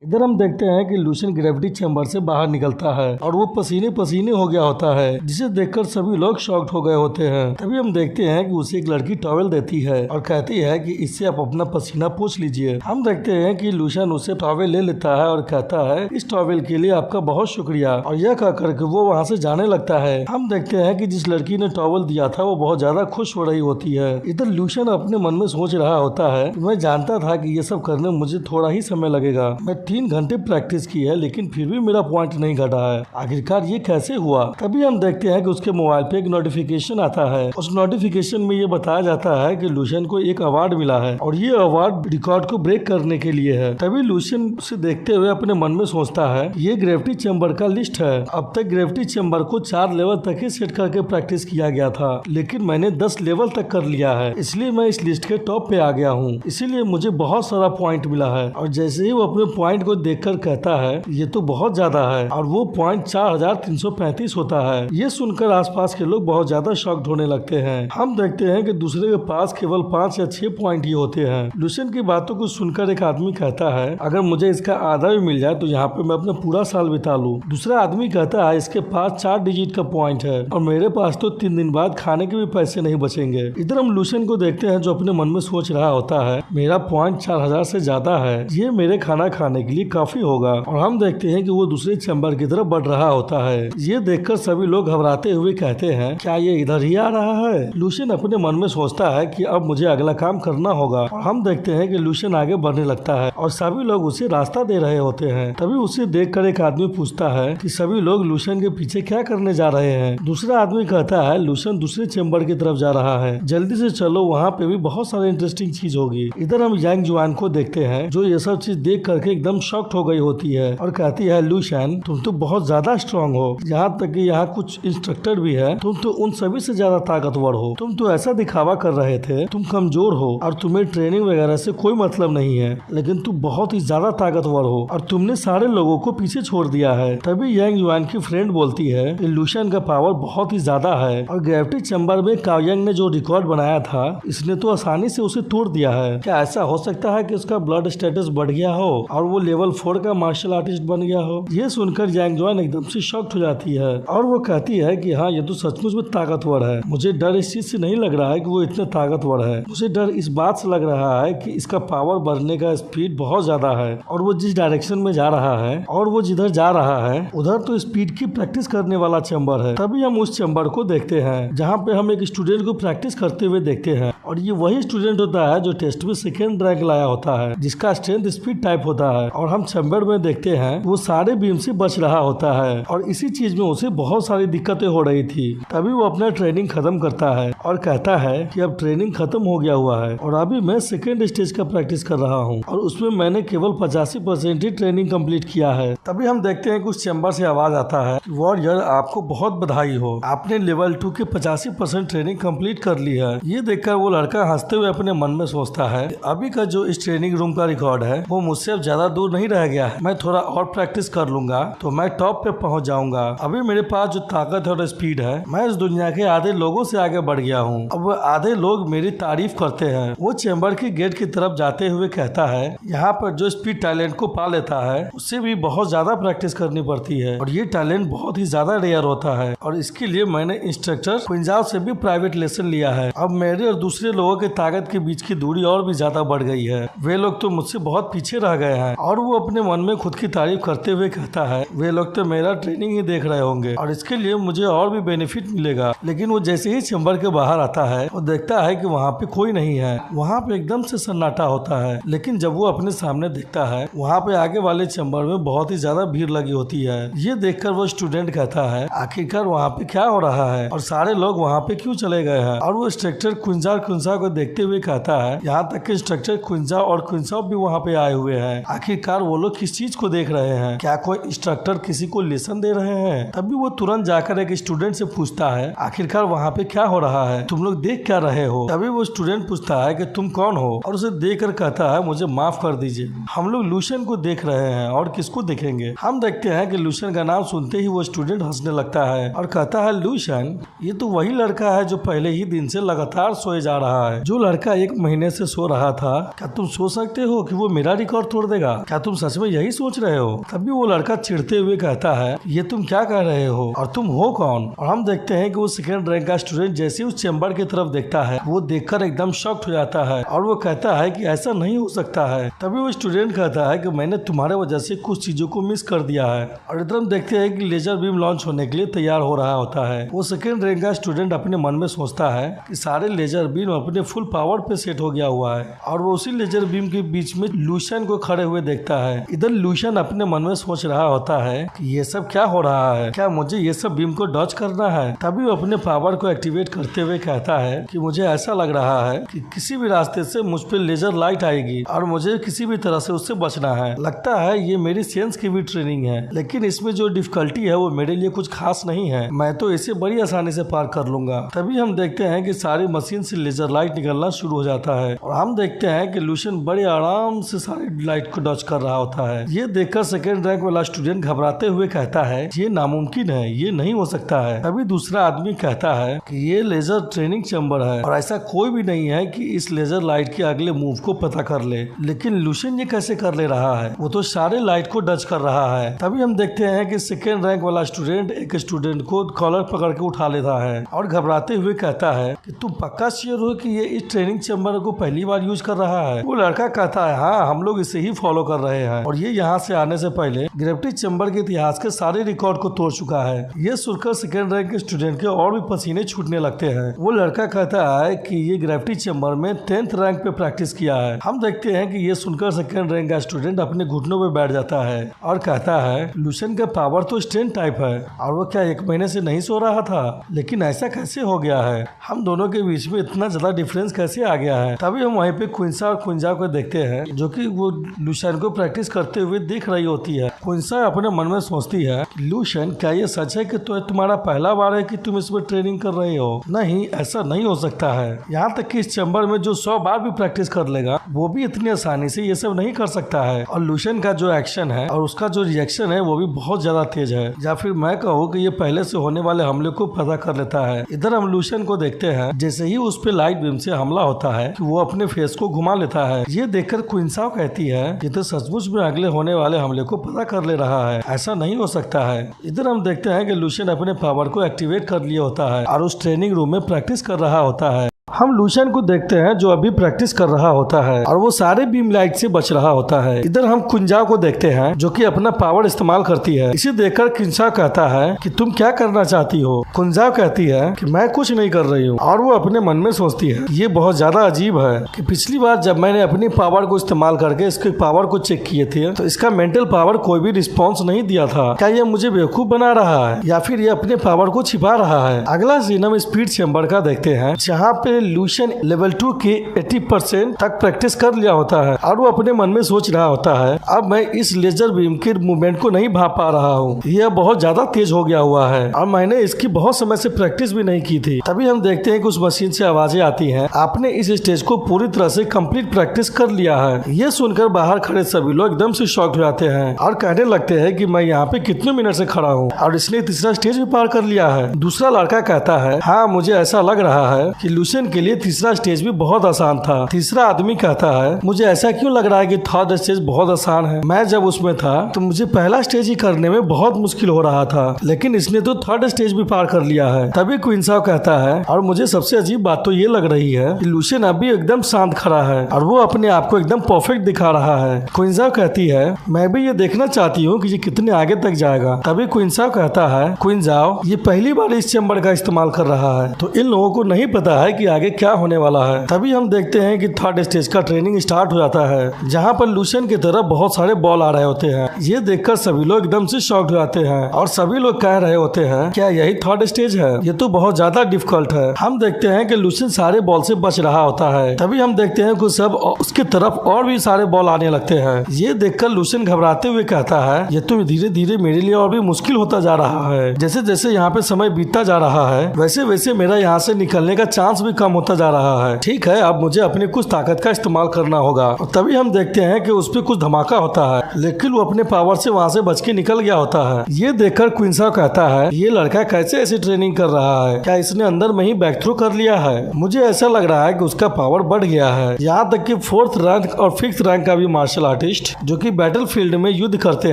इधर हम देखते हैं कि लूशियन ग्रेविटी चैम्बर से बाहर निकलता है और वो पसीने पसीने हो गया होता है, जिसे देखकर सभी लोग शॉक्ड हो गए होते हैं। तभी हम देखते हैं कि उसे एक लड़की टॉवेल देती है और कहती है कि इससे आप अपना पसीना पोंछ लीजिए। हम देखते हैं कि लूशियन उसे टॉवेल ले लेता है और कहता है इस टॉवेल के लिए आपका बहुत शुक्रिया, और यह कहकर के वो वहाँ से जाने लगता है। हम देखते हैं कि जिस लड़की ने टॉवेल दिया था वो बहुत ज्यादा खुश हो रही होती है। इधर लूशियन अपने मन में सोच रहा होता है, मैं जानता था कि ये सब करने में मुझे थोड़ा ही समय लगेगा। मैं 3 घंटे प्रैक्टिस की है लेकिन फिर भी मेरा पॉइंट नहीं घटा है। आखिरकार ये कैसे हुआ? तभी हम देखते हैं कि उसके मोबाइल पे एक नोटिफिकेशन आता है। उस नोटिफिकेशन में ये बताया जाता है कि लूशियन को एक अवार्ड मिला है और ये अवार्ड रिकॉर्ड को ब्रेक करने के लिए है। तभी लूशियन उसे देखते हुए अपने मन में सोचता है ये ग्रेविटी चैम्बर का लिस्ट है। अब तक ग्रेविटी चैम्बर को 4 लेवल तक ही सेट करके प्रैक्टिस किया गया था, लेकिन मैंने 10 लेवल तक कर लिया है, इसलिए मैं इस लिस्ट के टॉप पे आ गया हूँ। इसीलिए मुझे बहुत सारा पॉइंट मिला है। और जैसे ही वो अपने पॉइंट को देखकर कहता है ये तो बहुत ज्यादा है, और वो पॉइंट 4335 होता है। ये सुनकर आसपास के लोग बहुत ज्यादा शॉक्ड होने लगते हैं। हम देखते हैं कि दूसरे के पास केवल 5 या 6 पॉइंट ही होते हैं। लूशियन की बातों को सुनकर एक आदमी कहता है अगर मुझे इसका आधा भी मिल जाए तो यहाँ पे मैं अपना पूरा साल बिता लूं। दूसरा आदमी कहता है इसके पास 4 डिजिट का पॉइंट है और मेरे पास तो 3 दिन बाद खाने के भी पैसे नहीं बचेंगे। इधर हम लूशियन को देखते हैं जो अपने मन में सोच रहा होता है मेरा पॉइंट 4000 से ज्यादा है, ये मेरे खाना खाने के लिए काफी होगा। और हम देखते हैं कि वो दूसरे चैम्बर की तरफ बढ़ रहा होता है। ये देखकर सभी लोग घबराते हुए कहते हैं क्या ये इधर ही आ रहा है? लूशियन अपने मन में सोचता है कि अब मुझे अगला काम करना होगा। और हम देखते हैं कि लूशियन आगे बढ़ने लगता है और सभी लोग उसे रास्ता दे रहे होते हैं। तभी उसे देखकर एक आदमी पूछता है कि सभी लोग लूशियन के पीछे क्या करने जा रहे हैं? दूसरा आदमी कहता है लूशियन दूसरे चैम्बर की तरफ जा रहा है, जल्दी से चलो, वहाँ पे भी बहुत सारी इंटरेस्टिंग चीज होगी। इधर हम यांग जुआन को देखते हैं जो ये सब चीज देख करके एकदम शॉक्ड हो गई होती है और कहती है लूशियन तुम तो बहुत ज्यादा स्ट्रांग हो, यहाँ तक कि यहाँ कुछ इंस्ट्रक्टर भी है, तुम तो उन सभी से ज्यादा ताकतवर हो। तुम तो ऐसा दिखावा कर रहे थे तुम कमजोर हो और तुम्हें ट्रेनिंग वगैरह से कोई मतलब नहीं है, लेकिन तुम बहुत ही ज्यादा ताकतवर हो और तुमने सारे लोगों को पीछे छोड़ दिया है। तभी यांग जुआन की फ्रेंड बोलती है कि लूशियन का पावर बहुत ही ज्यादा है और ग्रेविटी चैम्बर में काओयांग ने जो रिकॉर्ड बनाया था इसने तो आसानी से उसे तोड़ दिया है। क्या ऐसा हो सकता है कि उसका ब्लड स्टेटस बढ़ गया हो और वो लेवल 4 का मार्शल आर्टिस्ट बन गया हो? ये सुनकर यांग जुआन एकदम से शॉक्ड हो जाती है और वो कहती है कि हाँ ये तो सचमुच में ताकतवर है। मुझे डर इस चीज से नहीं लग रहा है कि वो इतना ताकतवर है, मुझे डर इस बात से लग रहा है कि इसका पावर बढ़ने का स्पीड बहुत ज्यादा है और वो जिस डायरेक्शन में जा रहा है और वो जिधर जा रहा है उधर तो स्पीड की प्रैक्टिस करने वाला चैम्बर है। तभी हम उस चैम्बर को देखते हैं जहाँ पे हम एक स्टूडेंट को प्रैक्टिस करते हुए देखते हैं और ये वही स्टूडेंट होता है जो टेस्ट में 2nd रैंक लाया होता है, जिसका स्ट्रेंथ स्पीड टाइप होता है। और हम चैम्बर में देखते हैं वो सारे बीम से बच रहा होता है और इसी चीज में उसे बहुत सारी दिक्कतें हो रही थी। तभी वो अपना ट्रेनिंग खत्म करता है और कहता है कि अब ट्रेनिंग खत्म हो गया हुआ है और अभी मैं 2nd स्टेज का प्रैक्टिस कर रहा हूँ और उसमें मैंने केवल 85% ही ट्रेनिंग कंप्लीट किया है। तभी हम देखते हैं कि उस चैम्बर से आवाज आता है वॉरियर आपको बहुत बधाई हो, आपने लेवल 2 के 85% ट्रेनिंग कंप्लीट कर ली है। ये देखकर वो लड़का हंसते हुए अपने मन में सोचता है अभी का जो इस ट्रेनिंग रूम का रिकॉर्ड है वो मुझसे अब ज्यादा दूर नहीं रह गया है, मैं थोड़ा और प्रैक्टिस कर लूंगा तो मैं टॉप पे पहुंच जाऊंगा। अभी मेरे पास जो ताकत और स्पीड है मैं इस दुनिया के आधे लोगों से आगे बढ़ गया हूँ, अब आधे लोग मेरी तारीफ करते हैं। वो चैम्बर की गेट की तरफ जाते हुए कहता है यहाँ पर जो स्पीड टैलेंट को पा लेता है उससे भी बहुत ज्यादा प्रैक्टिस करनी पड़ती है और ये टैलेंट बहुत ही ज्यादा रेयर होता है और इसके लिए मैंने इंस्ट्रक्टर पंजाब से भी प्राइवेट लेसन लिया है। अब मेरे और दूसरे लोगों के ताकत के बीच की दूरी और भी ज्यादा बढ़ गई है, वे लोग तो मुझसे बहुत पीछे रह गए हैं। और वो अपने मन में खुद की तारीफ करते हुए कहता है वे लोग तो मेरा ट्रेनिंग ही देख रहे होंगे और इसके लिए मुझे और भी बेनिफिट मिलेगा। लेकिन वो जैसे ही चैम्बर के बाहर आता है वो देखता है कि वहाँ पे कोई नहीं है, वहाँ पे एकदम से सन्नाटा होता है। लेकिन जब वो अपने सामने देखता है वहाँ पे आगे वाले चैम्बर में बहुत ही ज्यादा भीड़ लगी होती है। ये देखकर वो स्टूडेंट कहता है आखिरकार वहाँ पे क्या हो रहा है और सारे लोग वहाँ पे क्यों चले गए हैं? और वो इंस्ट्रक्टर कुंजा को देखते हुए कहता है यहाँ तक कि इंस्ट्रक्टर कुंजा और कुंसॉफ भी वहाँ पे आए हुए हैं, आखिरकार वो लोग किस चीज को देख रहे हैं? क्या कोई इंस्ट्रक्टर किसी को लेसन दे रहे हैं? तभी वो तुरंत जाकर एक स्टूडेंट से पूछता है आखिरकार वहाँ पे क्या हो रहा है, तुम लोग देख क्या रहे हो? तभी वो स्टूडेंट पूछता है कि तुम कौन हो और उसे देखकर कहता है मुझे माफ कर दीजिए, हम लोग लूशियन को देख रहे हैं और किसको देखेंगे? हम देखते हैं कि लूशियन का नाम सुनते ही वो स्टूडेंट हंसने लगता है और कहता है लूशियन ये तो वही लड़का है जो पहले ही दिन से लगातार सोए जा रहा है, जो लड़का 1 महीने से सो रहा था। क्या तुम सोच सकते हो कि वो मेरा रिकॉर्ड तोड़ देगा? क्या तुम सच में यही सोच रहे हो? तभी वो लड़का चिढ़ते हुए कहता है, ये तुम क्या कह रहे हो और तुम हो कौन? और हम देखते हैं कि वो सेकंड रैंक का स्टूडेंट जैसे ही उस चैम्बर की तरफ देखता है, वो देखकर एकदम शॉक्ड हो जाता है और वो कहता है कि ऐसा नहीं हो सकता है। तभी वो स्टूडेंट कहता है कि मैंने तुम्हारे वजह से कुछ चीजों को मिस कर दिया है। और इधर हम देखते हैं कि लेजर बीम लॉन्च होने के लिए तैयार हो रहा होता है। वो सेकंड रैंक का स्टूडेंट अपने मन में सोचता है कि सारे लेजर बीम अपने फुल पावर पे सेट हो गया हुआ है और वो उसी लेजर बीम के बीच में लूशन को खड़े हुए देखता है। इधर लूशन अपने मन में सोच रहा होता है कि ये सब क्या हो रहा है, क्या मुझे ये सब बीम को डॉज करना है? तभी वो अपने पावर को एक्टिवेट करते हुए कहता है कि मुझे ऐसा लग रहा है कि किसी भी रास्ते से मुझ पे लेजर लाइट आएगी और मुझे किसी भी तरह से उससे बचना है। लगता है ये मेरी सेंस की भी ट्रेनिंग है, लेकिन इसमें जो डिफिकल्टी है वो मेरे लिए कुछ खास नहीं है, मैं तो इसे बड़ी आसानी से पार कर लूंगा। तभी हम देखते हैं कि सारी मशीन से लेजर लाइट निकलना शुरू हो जाता है और हम देखते हैं कि लूशन बड़े आराम से सारी लाइट को डॉज कर रहा होता है। ये देखकर सेकंड रैंक वाला स्टूडेंट घबराते हुए कहता है, ये नामुमकिन है, ये नहीं हो सकता है। तभी दूसरा आदमी कहता है कि ये लेजर ट्रेनिंग चैम्बर है और ऐसा कोई भी नहीं है कि इस लेजर लाइट के अगले मूव को पता कर ले। लेकिन लूशन ये कैसे कर ले रहा है? वो तो सारे लाइट को डच कर रहा है। तभी हम देखते हैं कि सेकेंड रैंक वाला स्टूडेंट एक स्टूडेंट को कॉलर पकड़ के उठा लेता है और घबराते हुए कहता है कि तुम पक्का श्योर हो कि ये इस ट्रेनिंग चैम्बर को पहली बार यूज कर रहा है? वो लड़का कहता है, हाँ, हम लोग इसे ही फॉलो कर रहे हैं और ये यहाँ से आने से पहले ग्रेविटी चैम्बर के इतिहास के सारे रिकॉर्ड को तोड़ चुका है। ये सुनकर सेकेंड रैंक के स्टूडेंट के और भी पसीने छूटने लगते हैं। वो लड़का कहता है कि ये ग्रेविटी चैम्बर में 10th रैंक पे प्रैक्टिस किया है। हम देखते हैं कि ये सुनकर सेकेंड रैंक का स्टूडेंट अपने घुटनों पे बैठ जाता है और कहता है, लूशन का पावर तो स्ट्रेंथ टाइप है और वो क्या 1 महीने से नहीं सो रहा था? लेकिन ऐसा कैसे हो गया है? हम दोनों के बीच में इतना ज्यादा डिफरेंस कैसे आ गया है? तभी हम वहीं पे क्विंसा और क्विंजा को देखते हैं जो कि वो लूशन को प्रैक्टिस करते हुए देख रही होती है। क्विंसा अपने मन में सोचती है, लूशन, क्या ये सच है कि तो तुम्हारा पहला बार है कि तुम इसमें ट्रेनिंग कर रहे हो? नहीं, ऐसा नहीं हो सकता है। यहाँ तक कि इस चैम्बर में जो 100 बार भी प्रैक्टिस कर लेगा वो भी इतनी आसानी से ये सब नहीं कर सकता है। और लूशन का जो एक्शन है और उसका जो रिएक्शन है वो भी बहुत ज्यादा तेज है, या फिर मैं कहूँ कि ये पहले से होने वाले हमले को पता कर लेता है। इधर हम लूशन को देखते हैं जैसे ही उस पे लाइट बीम से हमला होता है कि वो अपने फेस को घुमा लेता है। ये देखकर क्विंसा कहती है, ये तो सचमुच में अगले होने वाले हमले को पता कर ले रहा है, ऐसा नहीं हो सकता है। इधर हम देखते हैं कि लूशन अपने पावर को एक्टिवेट कर लिया होता है और उस ट्रेनिंग रूम में प्रैक्टिस कर रहा होता है। हम लूशन को देखते हैं जो अभी प्रैक्टिस कर रहा होता है और वो सारे बीम लाइट से बच रहा होता है। इधर हम कुंजा को देखते हैं जो कि अपना पावर इस्तेमाल करती है। इसे देखकर कुंजा कहता है कि तुम क्या करना चाहती हो? कुंजा कहती है कि मैं कुछ नहीं कर रही हूँ और वो अपने मन में सोचती है, ये बहुत ज्यादा अजीब है कि पिछली बार जब मैंने अपनी पावर को इस्तेमाल करके इसके पावर को चेक किए थे तो इसका मेंटल पावर कोई भी रिस्पॉन्स नहीं दिया था। क्या ये मुझे बेवकूफ बना रहा है या फिर ये अपने पावर को छिपा रहा है? अगला सीन हम स्पीड चैम्बर का देखते हैं जहाँ पे लूशन लेवल 2 के 80% तक प्रैक्टिस कर लिया होता है और वो अपने मन में सोच रहा होता है, अब मैं इस लेजर बीम के मूवमेंट को नहीं भाप पा रहा हूँ, यह बहुत ज्यादा तेज हो गया हुआ है और मैंने इसकी बहुत समय से प्रैक्टिस भी नहीं की थी। तभी हम देखते हैं कि उस मशीन से आवाजें आती हैं, आपने इस स्टेज को पूरी तरह से कंप्लीट प्रैक्टिस कर लिया है। ये सुनकर बाहर खड़े सभी लोग एकदम से शॉक्ड हो जाते हैं और कहने लगते हैं कि मैं यहाँ पे कितने मिनट से खड़ा हूँ और इसने तीसरा स्टेज भी पार कर लिया है। दूसरा लड़का कहता है, हाँ, मुझे ऐसा लग रहा है कि लूशन के लिए तीसरा स्टेज भी बहुत आसान था। तीसरा आदमी कहता है, मुझे ऐसा क्यों लग रहा है कि थर्ड स्टेज बहुत आसान है? मैं जब उसमें था तो मुझे पहला स्टेज ही करने में बहुत मुश्किल हो रहा था, लेकिन इसने तो थर्ड स्टेज भी पार कर लिया है। तभी क्विंसा कहता है, और मुझे सबसे अजीब बात तो ये लग रही है कि लूशन अभी एकदम शांत खड़ा है और वो अपने आप को एकदम परफेक्ट दिखा रहा है। क्विंसा कहती है, मैं भी ये देखना चाहती हूँ कि ये कितने आगे तक जाएगा। तभी क्विंसा कहता है, क्विंजाओ, ये पहली बार इस चैम्बर का इस्तेमाल कर रहा है तो इन लोगों को नहीं पता है कि आगे क्या होने वाला है। तभी हम देखते हैं कि थर्ड स्टेज का ट्रेनिंग स्टार्ट हो जाता है जहाँ पर लूशन की तरफ बहुत सारे बॉल आ रहे होते हैं। ये देखकर सभी लोग एकदम से शॉक्ड हो जाते हैं और सभी लोग कह रहे होते हैं, क्या यही थर्ड स्टेज है? ये तो बहुत ज्यादा डिफिकल्ट है। हम देखते हैं कि लूशन सारे बॉल से बच रहा होता है। तभी हम देखते हैं कि सब उसकी तरफ और भी सारे बॉल आने लगते हैं। ये देखकर लूशन घबराते हुए कहता है, ये तो धीरे धीरे मेरे लिए और भी मुश्किल होता जा रहा है। जैसे जैसे यहाँ पे समय बीतता जा रहा है वैसे वैसे मेरा यहाँ से निकलने का चांस भी कम होता जा रहा है। ठीक है, अब मुझे अपनी कुछ ताकत का इस्तेमाल करना होगा। और तभी हम देखते हैं कि उस पर कुछ धमाका होता है, लेकिन वो अपने पावर से वहाँ से बच के निकल गया होता है। ये देखकर क्विंसा कहता है ये लड़का कैसे ऐसी ट्रेनिंग कर रहा है, क्या इसने अंदर में ही बैक थ्रू कर लिया है। मुझे ऐसा लग रहा है कि उसका पावर बढ़ गया है, यहाँ तक कि 4th रैंक और 5th रैंक का भी मार्शल आर्टिस्ट जो कि बैटल फील्ड में युद्ध करते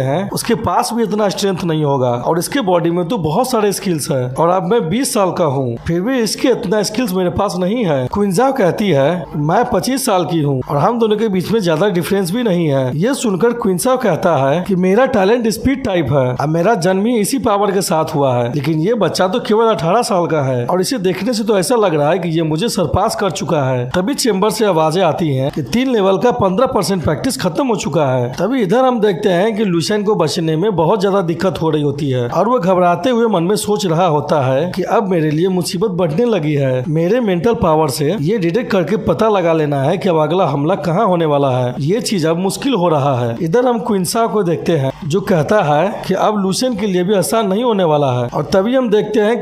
हैं उसके पास भी इतना स्ट्रेंथ नहीं होगा। और इसके बॉडी में तो बहुत सारे स्किल्स है और अब मैं 20 साल का हूँ, फिर भी इसके इतना स्किल्स मेरे पास नहीं है। क्विंसा कहती है मैं 25 साल की हूँ और हम दोनों के बीच में ज्यादा डिफरेंस भी नहीं है। ये सुनकर क्विंसा कहता है कि मेरा टैलेंट स्पीड टाइप है, अब मेरा जन्म ही इसी पावर के साथ हुआ है, लेकिन ये बच्चा तो केवल 18 साल का है और इसे देखने से तो ऐसा लग रहा है कि ये मुझे सरपास कर चुका है। तभी चेंबर से आवाजें आती हैं कि 3 लेवल का 15% प्रैक्टिस खत्म हो चुका है। तभी इधर हम देखते हैं कि लुशियन को बचने में बहुत ज्यादा दिक्कत हो रही होती है और वो घबराते हुए मन में सोच रहा होता है कि अब मेरे लिए मुसीबत बढ़ने लगी है। मेरे मेंटल पावर से ये डिटेक्ट करके पता लगा लेना है कि अब अगला हमला कहाँ होने वाला है। ये चीज अब मुश्किल हो रहा है। इधर हम क्विंसा को देखते हैं जो कहता है कि अब लुशियन के लिए भी आसान नहीं होने वाला है। और तभी हम देखते हैं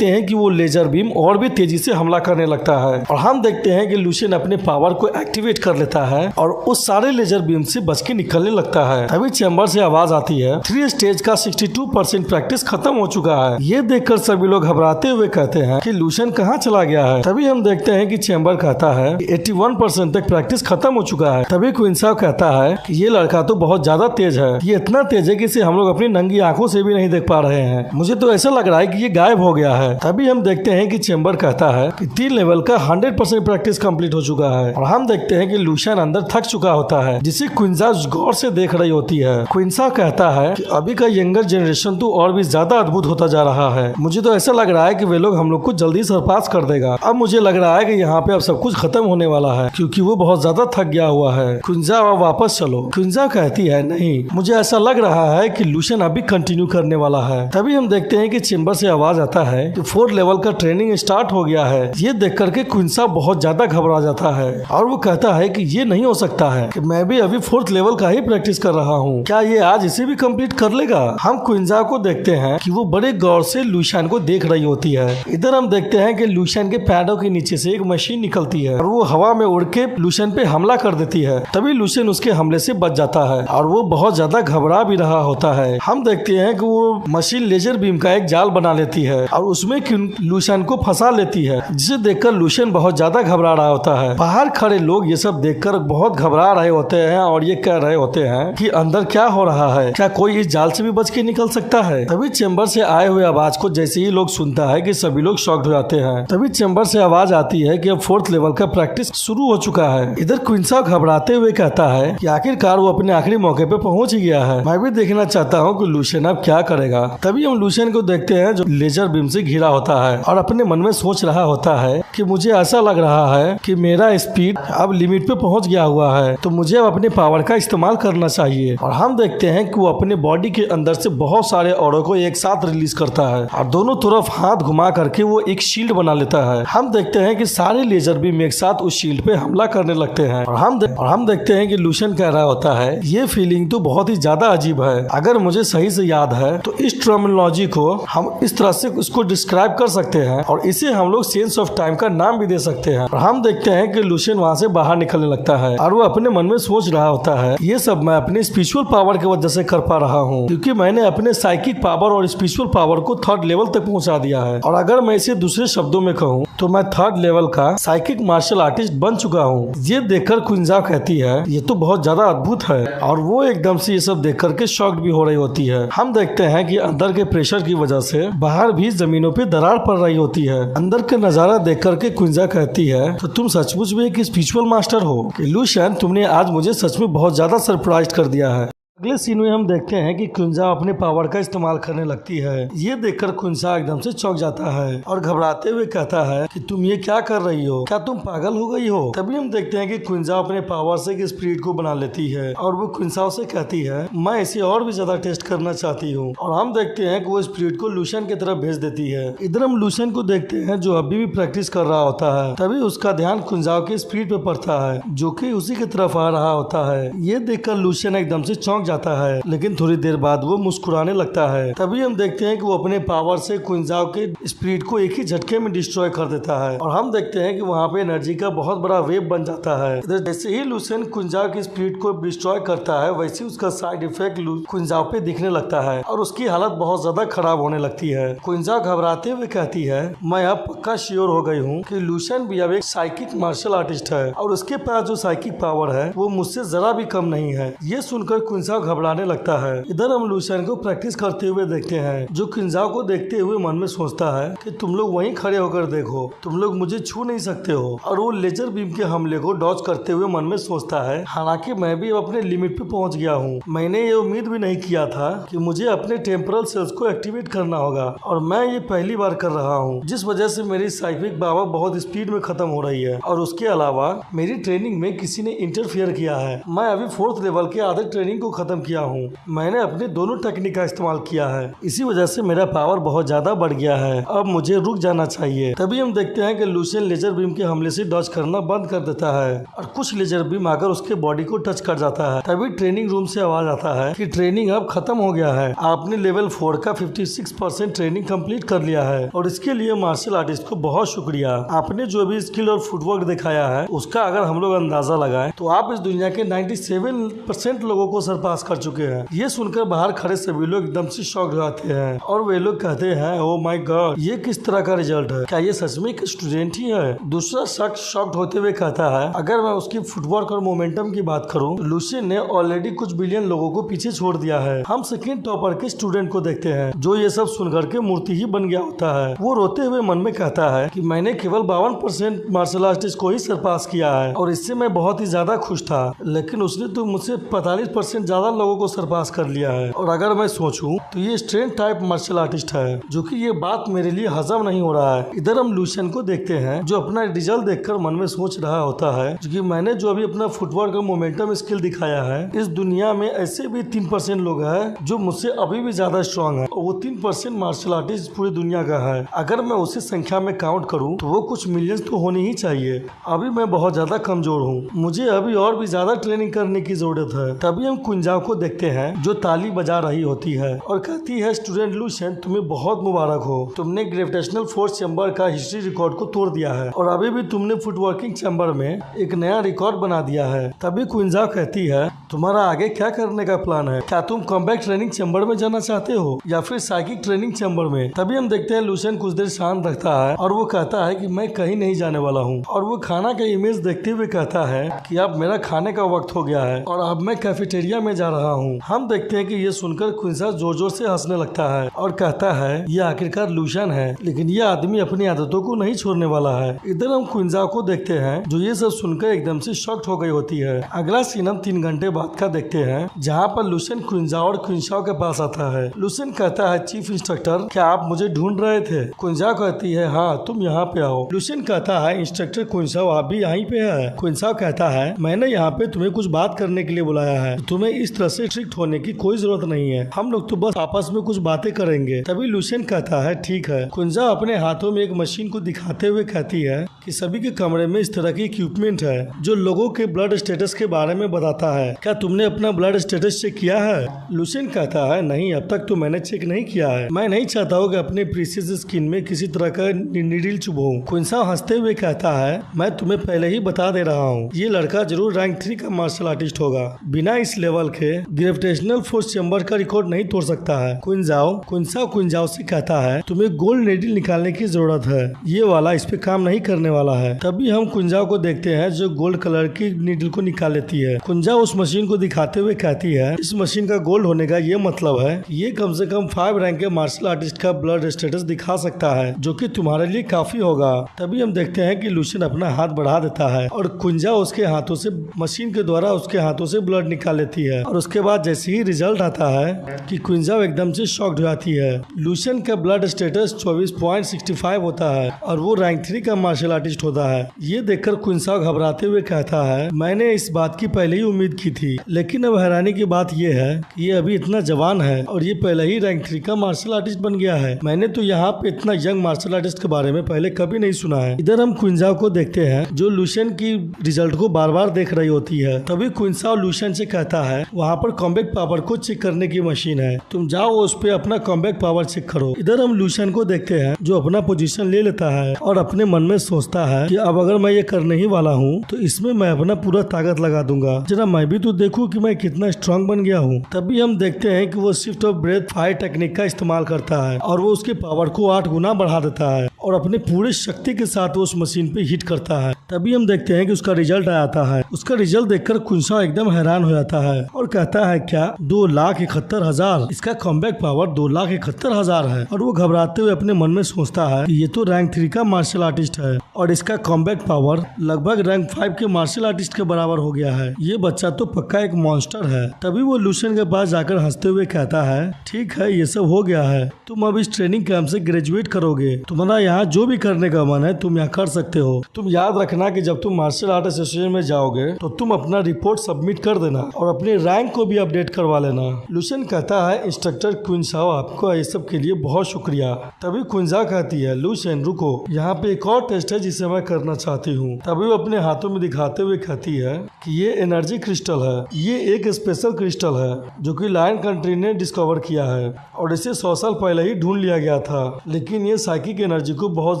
कि वो लेजर बीम और भी तेजी से हमला करने लगता है और हम देखते हैं कि लुशियन अपने पावर को एक्टिवेट कर लेता है और उस सारे लेजर बीम से बच के निकलने लगता है। तभी चेंबर से आवाज आती है 3 स्टेज का 62% प्रैक्टिस खत्म हो चुका है। ये देखकर सभी लोग घबराते हुए कहते हैं कि लुशियन कहाँ चला गया है। तभी हम देखते हैं कि चेंबर कहता है 81% तक प्रैक्टिस खत्म हो चुका है। तभी क्विंसा कहता है कि ये लड़का तो बहुत ज्यादा तेज है, ये इतना तेज है कि इसे हम लोग अपनी नंगी आंखों से भी नहीं देख पा रहे हैं। मुझे तो ऐसा लग रहा है कि ये गायब हो गया है। तभी हम देखते हैं कि चेंबर कहता है कि 3 लेवल का 100% प्रैक्टिस कंप्लीट हो चुका है और हम देखते हैं कि लुशियन अंदर थक चुका होता है, जिसे क्विंसा गौर से देख रही होती है। क्विंसा कहता है कि अभी का यंगर जनरेशन तो और भी ज्यादा अद्भुत होता जा रहा है। मुझे तो ऐसा लग रहा है कि वे लोग हम लोग को जल्दी सरपास कर देगा। अब मुझे लग रहा है कि यहाँ पे अब सब कुछ खत्म होने वाला है क्योंकि वो बहुत ज्यादा थक गया हुआ है। क्विंसा अब वापस चलो। क्विंसा कहती है नहीं, मुझे ऐसा लग रहा है कि लुशियन अभी कंटिन्यू करने वाला है। तभी हम देखते हैं कि चेंबर से आवाज आता है कि 4 लेवल का ट्रेनिंग स्टार्ट हो गया है। ये देख करके क्विंसा बहुत ज्यादा घबरा जाता है और वो कहता है कि ये नहीं हो सकता है कि मैं भी अभी 4th लेवल का ही प्रैक्टिस कर रहा हूँ, क्या ये आज इसे भी कंप्लीट कर लेगा। हम क्विंसा को देखते हैं कि वो बड़े गौर से लुशियन को देख रही होती है। इधर हम देखते हैं कि लुशियन के पैरों के नीचे से एक मशीन निकलती है और वो हवा में उड़ के लुशियन पे हमला कर देती है। तभी लुशियन उसके हमले से बच जाता है और वो बहुत ज्यादा घबरा भी रहा होता है। हम देखते हैं कि वो मशीन लेजर बीम का एक जाल बना लेती है और उसमें लुशियन को फंसा लेती है, जिसे देखकर लुशियन बहुत ज्यादा घबरा रहा होता है। बाहर खड़े लोग ये सब देखकर बहुत घबरा रहे होते हैं और ये कह रहे होते हैं कि अंदर क्या हो रहा है, क्या कोई इस जाल से भी बच के निकल सकता है। तभी चेंबर से आए हुए आवाज को जैसे ही लोग सुनता है कि सभी लोग शॉक्ड हो जाते हैं। तभी चेंबर से आवाज आती है कि अब 4th लेवल का प्रैक्टिस शुरू हो चुका है। इधर क्विंसा घबराते हुए कहता है कि आखिरकार वो अपने आखिरी मौके पे पहुंच गया है। मैं भी देखना चाहता हूँ कि लुशियन अब क्या करेगा। तभी हम लुशियन को देखते हैं जो लेजर बीम से घिरा होता है और अपने मन में सोच रहा होता है कि मुझे ऐसा लग रहा है कि मेरा स्पीड अब लिमिट पे पहुंच गया हुआ है, तो मुझे अब अपने पावर का इस्तेमाल करना चाहिए। और हम देखते हैं कि वो अपने बॉडी के अंदर से बहुत सारे औरों को एक साथ रिलीज करता है और दोनों तरफ हाथ घुमा करके वो एक शील्ड बना लेता है। हम देखते हैं कि सारे लेजर बीम एक साथ उस शील्ड पे हमला करने लगते हैं और हम देखते हैं कि लुशियन कह रहा होता है ये फीलिंग तो बहुत ही ज्यादा अजीब है। अगर मुझे सही से याद है तो इस टर्मिनोलॉजी को हम इस तरह से उसको डिस्क्राइब कर सकते हैं और इसे हम लोग सेंस ऑफ टाइम का नाम भी दे सकते हैं। और हम देखते हैं कि लुशियन वहाँ से बाहर निकलने लगता है और वो अपने मन में सोच रहा होता है ये सब मैं अपने स्पिरिचुअल पावर की वजह से कर पा रहा हूँ, क्योंकि मैंने अपने साइकिक पावर और स्पिरिचुअल पावर को 3rd लेवल तक पहुँचा दिया है। और अगर मैं इसे दूसरे शब्दों में कहूँ तो मैं 3rd लेवल का साइकिक मार्शल आर्टिस्ट बन चुका हूँ। ये देखकर क्विंसा कहती है ये तो बहुत ज्यादा अद्भुत है और वो एकदम से ये सब देख करके शॉक्ड भी हो रही होती है। हम देखते हैं कि अंदर के प्रेशर की वजह से बाहर भी जमीनों पे दरार पड़ रही होती है। अंदर का नजारा देख करके क्विंसा कहती है तो तुम सचमुच में एक स्पिरिचुअल मास्टर हो कि लुशियन, तुमने आज मुझे सच में बहुत ज्यादा सरप्राइज कर दिया है। अगले सीन में हम देखते हैं कि क्विंसा अपने पावर का इस्तेमाल करने लगती है। ये देखकर क्विंसा एकदम से चौंक जाता है और घबराते हुए कहता है कि तुम ये क्या कर रही हो, क्या तुम पागल हो गई हो। तभी हम देखते हैं कि क्विंसा अपने पावर से एक स्पिरिट को बना लेती है और वो क्विंसा से कहती है मैं इसे और भी ज्यादा टेस्ट करना चाहती हूँ। और हम देखते हैं कि वो स्पिरिट को लुशियन की तरफ भेज देती है। इधर हम लुशियन को देखते हैं जो अभी भी प्रैक्टिस कर रहा होता है। तभी उसका ध्यान क्विंसा के स्पिरिट पे पड़ता है जो कि उसी की तरफ आ रहा होता है। ये देखकर लुशियन एकदम से चौंक जाता है, लेकिन थोड़ी देर बाद वो मुस्कुराने लगता है। तभी हम देखते हैं कि वो अपने पावर से क्विंजाओ के स्पिरिट को एक ही झटके में डिस्ट्रॉय कर देता है और हम देखते हैं कि वहाँ पे एनर्जी का बहुत बड़ा वेव बन जाता है। इधर जैसे ही लुशियन क्विंजाओ की स्पिरिट को डिस्ट्रॉय करता है, वैसे उसका साइड इफेक्ट क्विंजाओ पे दिखने लगता है और उसकी हालत बहुत ज्यादा खराब होने लगती है। क्विंजाओ घबराते हुए कहती है, मैं अब पक्का श्योर हो गई हूँ कि लुशियन भी अब एक साइकिक मार्शल आर्टिस्ट है और उसके पास जो साइकिक पावर है वो मुझसे जरा भी कम नहीं है। ये सुनकर क्विंजाओ घबराने लगता है। इधर हम लुशियन को प्रैक्टिस करते हुए देखते हैं, जो क्विंजाओ को देखते हुए मन में सोचता है कि तुम लोग वहीं खड़े होकर देखो, तुम लोग मुझे छू नहीं सकते हो। और वो लेजर बीम के हमले को डॉज करते हुए मन में सोचता है, हालांकि मैं भी अपने लिमिट पे पहुंच गया हूँ। मैंने ये उम्मीद भी नहीं किया था कि मुझे अपने टेम्परल सेल्स को एक्टिवेट करना होगा और मैं ये पहली बार कर रहा हूँ, जिस वजह से मेरी साइकिक पावर बहुत स्पीड में खत्म हो रही है और उसके अलावा मेरी ट्रेनिंग में किसी ने इंटरफियर किया है। मैं अभी 4th लेवल के आधे ट्रेनिंग को खत्म किया हूँ। मैंने अपने दोनों टेक्निक का इस्तेमाल किया है, इसी वजह से मेरा पावर बहुत ज्यादा बढ़ गया है। अब मुझे रुक जाना चाहिए। तभी हम देखते हैं कि लुशियन लेजर बीम के हमले से डॉज करना बंद कर देता है और कुछ लेजर बीम आकर उसके बॉडी को टच कर जाता है। तभी ट्रेनिंग रूम से आवाज आता है कि ट्रेनिंग अब खत्म हो गया है, आपने लेवल 4 का 56% ट्रेनिंग कंप्लीट कर लिया है और इसके लिए मार्शल आर्टिस्ट को बहुत शुक्रिया। आपने जो भी स्किल और फुटवर्क दिखाया है उसका अगर हम लोग अंदाजा लगाएं तो आप इस दुनिया के 97% लोगों को सरपास कर चुके हैं। ये सुनकर बाहर खड़े सभी लोग एकदम से शॉक हो जाते हैं और वे लोग कहते हैं, ओ माय गॉड, ये किस तरह का रिजल्ट है, क्या ये सच में एक स्टूडेंट ही है। दूसरा शख्स शॉक्ड होते हुए कहता है, अगर मैं उसकी फुटवर्क और मोमेंटम की बात करूं, लुशियन ने ऑलरेडी कुछ बिलियन लोगों को पीछे छोड़ दिया है। हम सेकंड टॉपर के स्टूडेंट को देखते हैं जो ये सब सुनकर के मूर्ति ही बन गया होता है। वो रोते हुए मन में कहता है कि मैंने केवल 52% मार्शल आर्टिस्ट को ही सरपास किया है और इससे मैं बहुत ही ज्यादा खुश था, लेकिन उसने तो मुझसे 45% ज्यादा लोगों को सरपास कर लिया है और अगर मैं सोचूं तो ये स्ट्रेंथ टाइप मार्शल आर्टिस्ट है, जो कि ये बात मेरे लिए हजम नहीं हो रहा है। इधर हम लुशियन को देखते हैं जो अपना रिजल्ट देखकर मन में सोच रहा होता है, क्योंकि मैंने जो अभी अपना फुटवर्क और मोमेंटम स्किल दिखाया है, इस दुनिया में ऐसे भी 3% लोग हैं जो मुझसे अभी भी ज्यादा स्ट्रॉन्ग है और वो 3% मार्शल आर्टिस्ट पूरी दुनिया का है। अगर मैं उसी संख्या में काउंट करूं तो वो कुछ मिलियंस तो होनी ही चाहिए। अभी मैं बहुत ज्यादा कमजोर हूँ, मुझे अभी और भी ज्यादा ट्रेनिंग करने की जरूरत है। तभी हम क्विंजाओ को देखते हैं जो ताली बजा रही होती है और कहती है, स्टूडेंट लुशियन, तुम्हें बहुत मुबारक हो, तुमने ग्रेविटेशनल फोर्स चैम्बर का हिस्ट्री रिकॉर्ड को तोड़ दिया है और अभी भी तुमने फुटवर्किंग चैम्बर में एक नया रिकॉर्ड बना दिया है। तभी क्विंजाओ कहती है, तुम्हारा आगे क्या करने का प्लान है, क्या तुम कॉम्बैट ट्रेनिंग चैम्बर में जाना चाहते हो या फिर साइकिक ट्रेनिंग चैम्बर में। तभी हम देखते हैं लुशियन कुछ देर शांत रखता है और वो कहता है कि मैं कहीं नहीं जाने वाला हूँ और वो खाना का इमेज देखते हुए कहता है कि अब मेरा खाने का वक्त हो गया है और अब मैं कैफेटेरिया में जा रहा हूँ। हम देखते हैं कि ये सुनकर क्विंजाओ जोर जोर से हंसने लगता है और कहता है, ये आखिरकार लुशियन है, लेकिन ये आदमी अपनी आदतों को नहीं छोड़ने वाला है। इधर हम क्विंजाओ को देखते हैं जो ये सब सुनकर एकदम से शॉक्ड हो गई होती है। अगला सीन हम 3 घंटे बाद का देखते हैं, जहाँ पर लुशियन क्विंजाओ और क्विंशाओ के पास आता है। लुशियन कहता है, चीफ इंस्ट्रक्टर, क्या आप मुझे ढूंढ रहे थे। क्विंशाओ कहती है, हाँ, तुम यहाँ पे आओ। लुशियन कहता है, इंस्ट्रक्टर क्विंशाओ, आप भी यहीं पे है। क्विंशाओ कहता है, मैंने यहाँ पे तुम्हें कुछ बात करने के लिए बुलाया है, तुम्हें इस तरह से स्ट्रिक्ट होने की कोई जरूरत नहीं है, हम लोग तो बस आपस में कुछ बातें करेंगे। तभी लुशियन कहता है, ठीक है। क्विंशाओ अपने हाथों में एक मशीन को दिखाते हुए कहती है कि सभी के कमरे में इस तरह की इक्विपमेंट है जो लोगों के ब्लड स्टेटस के बारे में बताता है, क्या तुमने अपना ब्लड स्टेटस चेक किया है। लुशियन कहता है, नहीं, अब तक तो मैंने चेक नहीं किया है, मैं नहीं चाहता हूँ कि अपने प्रीशियस स्किन में किसी तरह का नीडल चुभो। क्विंशाओ हंसते हुए कहता है, मैं तुम्हें पहले ही बता दे रहा हूँ, ये लड़का जरूर रैंक 3 का मार्शल आर्टिस्ट होगा, बिना इस लेवल के ग्रेविटेशनल फोर्स चैम्बर का रिकॉर्ड नहीं तोड़ सकता है। क्विंशाओ से कहता है, तुम्हें गोल्ड नीडल निकालने की जरूरत है, ये वाला इस पे काम नहीं करने वाला है। तभी हम क्विंशाओ को देखते हैं जो गोल्ड कलर की नीडल को निकाल लेती है। क्विंशाओ उस मशीन को दिखाते हुए कहती है, इस मशीन का गोल्ड होने का ये मतलब है ये कम से कम 5 रैंक के मार्शल आर्टिस्ट का ब्लड स्टेटस दिखा सकता है, जो कि तुम्हारे लिए काफी होगा। तभी हम देखते हैं कि लुशियन अपना हाथ बढ़ा देता है और क्विंशाओ उसके हाथों से मशीन के द्वारा उसके हाथों से ब्लड निकाल लेती है और उसके बाद जैसे ही रिजल्ट आता है कि क्विंशाओ एकदम से शॉक्ड हो जाती है। लुशियन का ब्लड स्टेटस 24.65 होता है और वो रैंक 3 का मार्शल आर्टिस्ट होता है। ये देखकर क्विंशाओ घबराते हुए कहता है, मैंने इस बात की पहले ही उम्मीद की थी, लेकिन अब हैरानी की बात ये है कि ये अभी इतना जवान है और ये पहले ही रैंक 3 का मार्शल आर्टिस्ट बन गया है। मैंने तो यहाँ पे इतना यंग मार्शल आर्टिस्ट के बारे में पहले कभी नहीं सुना है। इधर हम क्विंशाओ को देखते हैं जो लुशियन की रिजल्ट को बार बार देख रही होती है। तभी क्विंशाओ लुशियन से कहता है, वहाँ पर कॉम्बैक पावर को चेक करने की मशीन है, तुम जाओ उस पे अपना कॉम्बैक पावर चेक करो। इधर हम लूशियन को देखते हैं जो अपना पोजीशन ले लेता है और अपने मन में सोचता है कि अब अगर मैं ये करने ही वाला हूँ तो इसमें मैं अपना पूरा ताकत लगा दूंगा, जरा मैं भी तो देखूं कि मैं कितना स्ट्रांग बन गया हूँ। तभी हम देखते हैं कि वो shift of breath fire technique का इस्तेमाल करता है और वो उसके पावर को 8 गुना बढ़ा देता है और अपने पूरे शक्ति के साथ वो उस मशीन पे हिट करता है। तभी हम देखते हैं कि उसका रिजल्ट आता है। उसका रिजल्ट देखकर कुंसा एकदम हैरान हो जाता है और कहता है क्या 2,71,000? इसका कॉम्बैक पावर 2,71,000 है। और वो घबराते हुए अपने मन में सोचता है कि ये तो रैंक 3 का मार्शल आर्टिस्ट है और इसका कॉम्बैक पावर लगभग रैंक 5 के मार्शल आर्टिस्ट के बराबर हो गया है। ये बच्चा तो पक्का एक मॉन्स्टर है। तभी वो लूशियन के पास जाकर हंसते हुए कहता है ठीक है, ये सब हो गया है, तुम अब इस ट्रेनिंग कैंप से ग्रेजुएट करोगे, तुम्हारा यहाँ जो भी करने का मन है तुम यहाँ कर सकते हो। तुम याद रखना कि जब तुम मार्शल आर्ट एसोसिएशन में जाओगे तो तुम अपना रिपोर्ट सबमिट कर देना और अपने रैंक को भी अपडेट करवा लेना। लूशियन कहता है इंस्ट्रक्टर क्विंसाओ, आपको ये सब के लिए बहुत शुक्रिया। तभी क्विंसा कहती है लूशियन रुको, यहाँ पे एक और टेस्ट है जिसे मैं करना चाहती हूँ। तभी वो अपने हाथों में दिखाते हुए कहती है कि ये एनर्जी क्रिस्टल है, ये एक स्पेशल क्रिस्टल है जो कि लायन कंट्री ने डिस्कवर किया है और इसे 100 साल पहले ही ढूंढ लिया गया था, लेकिन ये साइकिक एनर्जी को बहुत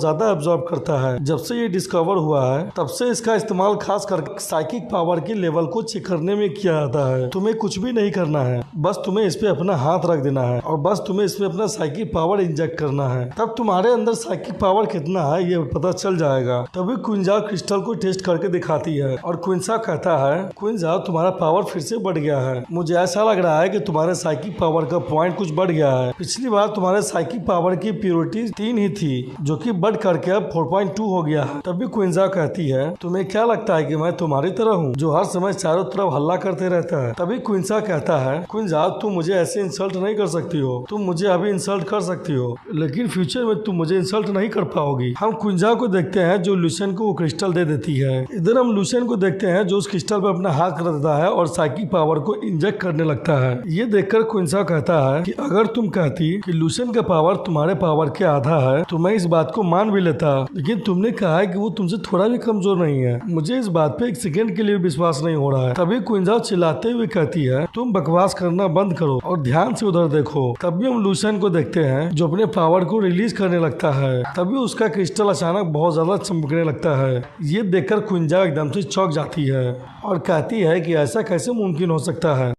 ज्यादा एब्जॉर्ब करता है। जब से ये डिस्कवर हुआ है तब से इसका इस्तेमाल खास कर साइकिक पावर के लेवल को चेक करने में किया जाता है। तुम्हें कुछ भी नहीं करना है, बस तुम्हें इस पे अपना हाथ रख देना है और बस तुम्हें इसमें अपना साइकिक पावर इंजेक्ट करना है, तब तुम्हारे अंदर साइकिक पावर कितना है ये पता चल जाएगा। तभी क्विंसा क्रिस्टल को टेस्ट करके दिखाती है और क्विंसा कहता है क्विंसा तुम्हारा पावर फिर से बढ़ गया है, मुझे ऐसा लग रहा है कि तुम्हारे साइकिक पावर का पॉइंट कुछ बढ़ गया है। पिछली बार तुम्हारे साइकिक पावर की प्योरिटी 3 ही थी जो कि बढ़ करके अब 4.2 हो गया है। तभी क्विंसा कहती है तुम्हें क्या लगता है कि मैं तुम्हारी तरह हूँ जो हर समय चारों तरफ हल्ला करते रहता है? तभी क्विंसा कहता है क्विंसा तुम मुझे ऐसे इंसल्ट नहीं कर सकती हो, तुम मुझे अभी इंसल्ट कर सकती हो लेकिन फ्यूचर में तुम मुझे इंसल्ट नहीं कर पाओगी। हम क्विंसा को देखते हैं जो लूशियन को वो क्रिस्टल दे देती है। इधर हम लूशियन को देखते हैं जो उस क्रिस्टल पर अपना हाथ रख देता है और साइकिक पावर को इंजेक्ट करने लगता है। ये देखकर क्विंसा कहता है कि अगर तुम कहती कि लूशियन का पावर तुम्हारे पावर के आधा है तो मैं इस बात को मान भी लेता, लेकिन तुमने कहा है कि वो तुमसे थोड़ा भी कमजोर नहीं है, मुझे इस बात पे एक सेकंड के लिए विश्वास नहीं हो रहा है। तभी क्विंसा चिल्लाते हुए कहती है तुम बकवास करना बंद करो और ध्यान से उधर देखो। तभी हम लूशियन को देखते हैं जो अपने पावर को रिलीज करने लगता है। तभी उसका क्रिस्टल अचानक बहुत ज्यादा चमकने लगता है। ये देखकर क्विंसा एकदम से चौंक जाती है और कहती है कि ऐसा कैसे मुमकिन हो सकता है।